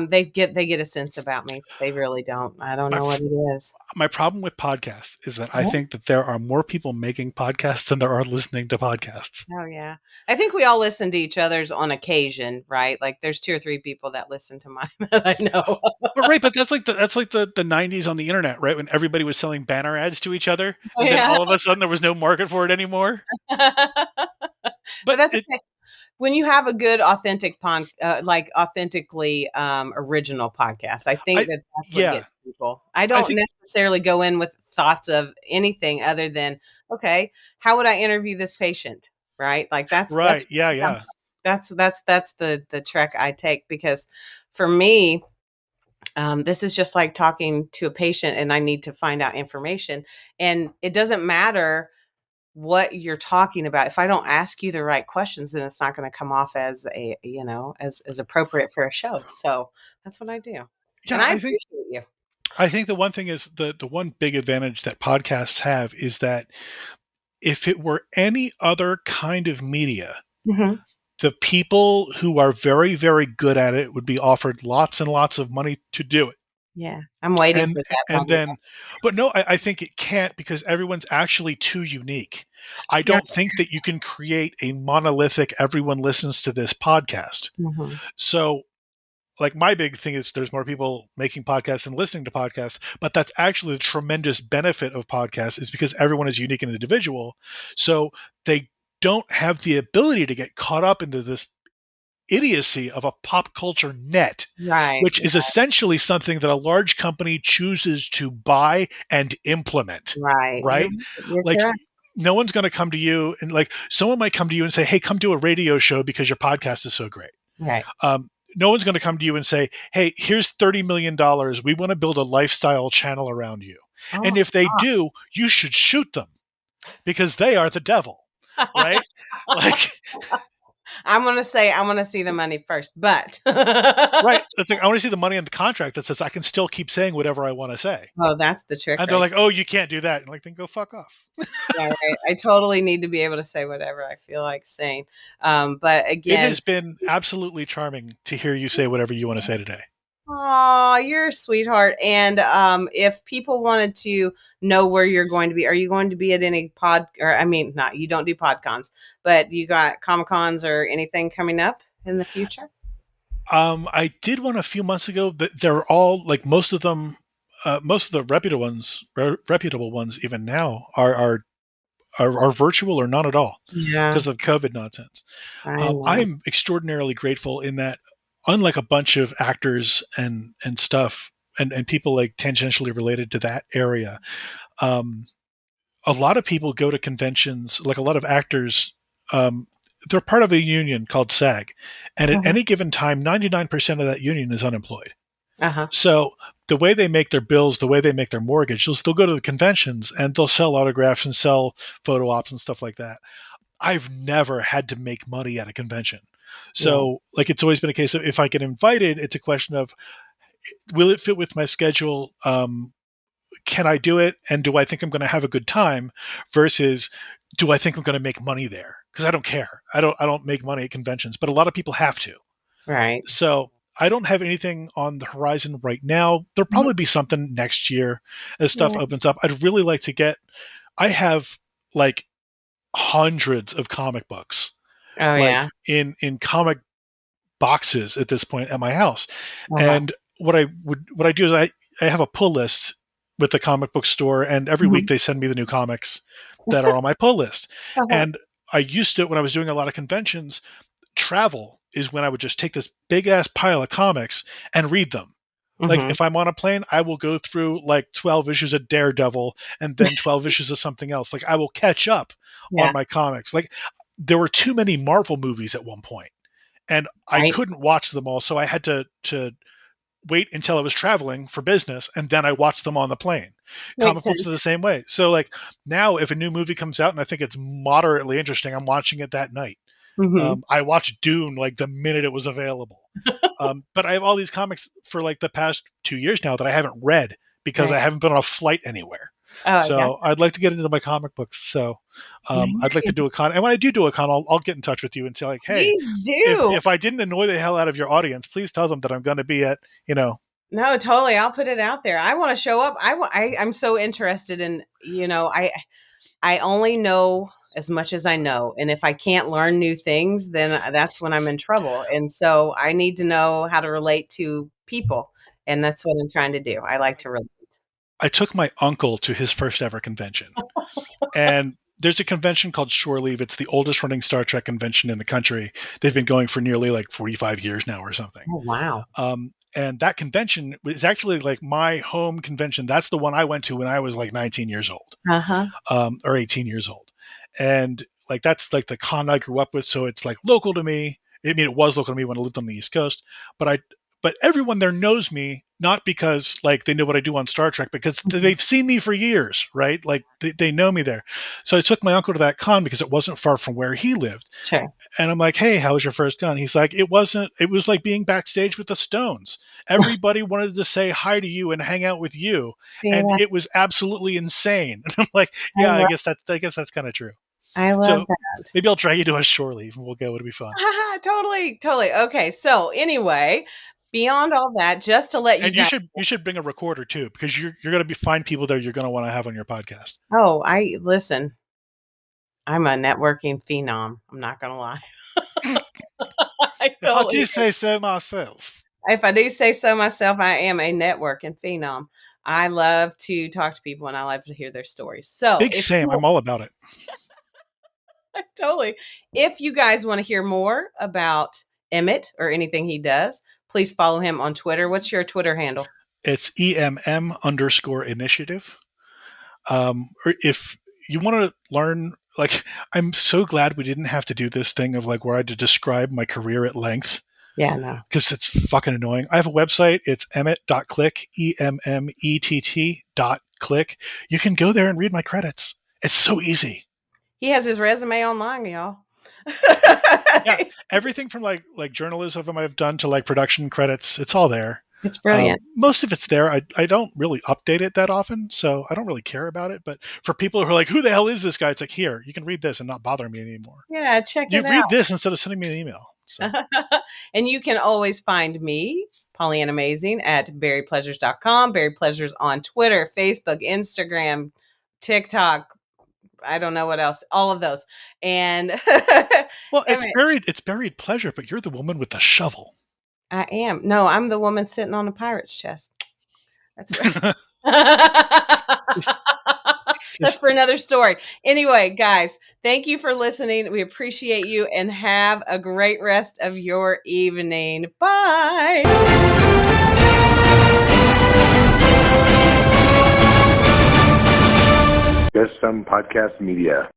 They get a sense about me. They really don't. I don't My know what it is. my problem with podcasts is that I think that there are more people making podcasts than there are listening to podcasts. Oh, yeah. I think we all listen to each other's on occasion, right? Like, there's 2 or 3 people that listen to mine that I know. But that's like the '90s on the internet, right? When everybody was selling banner ads to each other, and then Yeah. all of a sudden there was no market for it anymore. But But that's it, okay. When you have a good authentic like, authentically, original podcast, I think I that that's what yeah, gets people. I I don't think necessarily go in with thoughts of anything other than, "Okay, how would I interview this patient?" Right? Like, that's right, yeah, yeah, that's the trek I take because for me, this is just like talking to a patient and I need to find out information. And it doesn't matter what you're talking about. If I don't ask you the right questions, then it's not going to come off as as appropriate for a show. So that's what I do. And yeah. I I think appreciate you. I think the one thing is the one big advantage that podcasts have is that if it were any other kind of media, Hmm. the people who are very, very good at it would be offered lots and lots of money to do it. Yeah. I'm waiting And for that and moment. then, but no, I think it can't because everyone's actually too unique. I Yeah. don't think that you can create a monolithic everyone listens to this podcast. Mhm. So like my big thing is there's more people making podcasts and listening to podcasts, but that's actually the tremendous benefit of podcasts is because everyone is unique and individual. So they don't have the ability to get caught up into this idiocy of a pop culture net, Right. which is essentially something that a large company chooses to buy and implement, Right. right? You're Like, correct. no one's going to come to you and like someone might come to you and say, "Hey, come do a radio show because your podcast is so great." Right. No one's going to come to you and say, "Hey, here's $30 million. We want to build a lifestyle channel around you." And Oh. if they do, you should shoot them because they are the devil, right? Like, I'm gonna say I want to see the money first, but right? It's like I want to see the money in the contract that says I can still keep saying whatever I want to say. oh, that's the trick, And they're right? like, "Oh, you can't do that." And like, then go fuck off. Yeah, right. I totally need to be able to say whatever I feel like saying. But It again, has been absolutely charming to hear you say whatever you want to say today. oh, you're a sweetheart. And if people wanted to know where you're going to be, are you going to be at any pod? Or I mean, not you don't do podcons, but you got comic cons or anything coming up in the future? I did one a few months ago, but they're all like most of them, most of the reputable ones, even now are virtual or not at all Yeah, because of the COVID nonsense. I know. I'm extraordinarily grateful in that, unlike a bunch of actors and stuff and people like tangentially related to that area, um, a lot of people go to conventions. Like a lot of actors, um, they're part of a union called SAG, and at Uh-huh. any given time, 99% of that union is unemployed. Uh-huh. So the way they make their bills, the way they make their mortgage, they'll go to the conventions and they'll sell autographs and sell photo ops and stuff like that. I've never had to make money at a convention. Yeah. So like it's always been a case of if I get invited, it's a question of will it fit with my schedule? Can I do it? And do I think I'm going to have a good time? Versus do I think I'm going to make money there? Because I don't care. I don't make money at conventions, but a lot of people have to. Right. So I don't have anything on the horizon right now. There'll Mhm. probably be something next year as stuff Yeah. opens up. I'd really like to get. I have like hundreds of comic books, Oh like yeah. in comic boxes at this point at my house. Uh-huh. And what I do is I have a pull list with the comic book store, and every week Mhm. they send me the new comics that are on my pull list. Uh-huh. And I used to when I was doing a lot of conventions. Travel is when I would just take this big ass pile of comics and read them. Like Mhm. if I'm on a plane, I will go through like 12 issues of Daredevil and then 12 issues of something else. Like I will catch up on Yeah. my comics. Like there were too many Marvel movies at one point and I Right. couldn't watch them all, so I had to wait until I was traveling for business and then I watched them on the plane. Makes Comic books are the sense. same way. So like now if a new movie comes out and I think it's moderately interesting, I'm watching it that night. Mhm. I watched Dune like the minute it was available. But I have all these comics for like the past 2 years now that I haven't read because I Right. haven't been on a flight anywhere. Oh, I So gotcha. I'd like to get into my comic books. So I'd like to Right. do a con. And when I do a con, I'll get in touch with you and say like, hey, Please if do. if I didn't annoy the hell out of your audience, please tell them that I'm going to be at No, totally. I'll put it out there. I want to show up. I'm so interested in, I only know as much as I know. And if I can't learn new things, then that's when I'm in trouble. And so I need to know how to relate to people. And that's what I'm trying to do. I like to relate. I took my uncle to his first ever convention. And there's a convention called Shore Leave. It's the oldest running Star Trek convention in the country. They've been going for nearly like 45 years now or something. Oh, wow. And that convention is actually like my home convention. That's the one I went to when I was like 19 years old, Uh-huh. or 18 years old. And like that's like the con I grew up with. So it's like local to me. I mean, it was local to me when I lived on the East Coast, but everyone there knows me not because like they know what I do on Star Trek, because Mhm. they've seen me for years, right? Like they know me there. So I took my uncle to that con because it wasn't far from where he lived. Sure. And I'm like, hey, how was your first con? He's like, it wasn't, it was like being backstage with the Stones. Everybody wanted to say hi to you and hang out with you. See, And that's it was absolutely insane. And I'm like, I yeah, love I guess that's kind of true. I love So that. maybe I'll drag you to a shore leave and we'll go. It'll be fun. Totally, totally. Okay, so anyway, beyond all that, just to let you And guys you should bring a recorder too, because you're going to be find people there you're going to want to have on your podcast. oh, I listen, I'm a networking phenom. I'm not gonna lie. I If I totally do say so myself. If I do say so myself, I am a networking phenom. I love to talk to people and I love to hear their stories. So Big if Sam, you I'm all about it. totally, if you guys want to hear more about Emmett or anything he does, please follow him on Twitter. What's your Twitter handle? It's EMM_initiative. Or if you want to learn, like, I'm so glad we didn't have to do this thing of like where I had to describe my career at length. Yeah, no. Because it's fucking annoying. I have a website. It's emmett.click, EMMETT.click. You can go there and read my credits. It's so easy. He has his resume online, y'all. Yeah, everything from like journalism I've done to like production credits, it's all there. It's brilliant. Most of it's there. I don't really update it that often, so I don't really care about it. But for people who are like, who the hell is this guy? It's like, here, you can read this and not bother me anymore. Yeah, check You it out. read this instead of sending me an email. So. And you can always find me, Pollyanna Amazing, at berrypleasures.com. Berry Pleasures on Twitter, Facebook, Instagram, TikTok. I don't know what else. All of those. And well, Emmett, it's buried pleasure, but you're the woman with the shovel. I am. No, I'm the woman sitting on a pirate's chest. That's right. That's for another story. Anyway, guys, thank you for listening. We appreciate you and have a great rest of your evening. Bye. Just Some Podcast Media.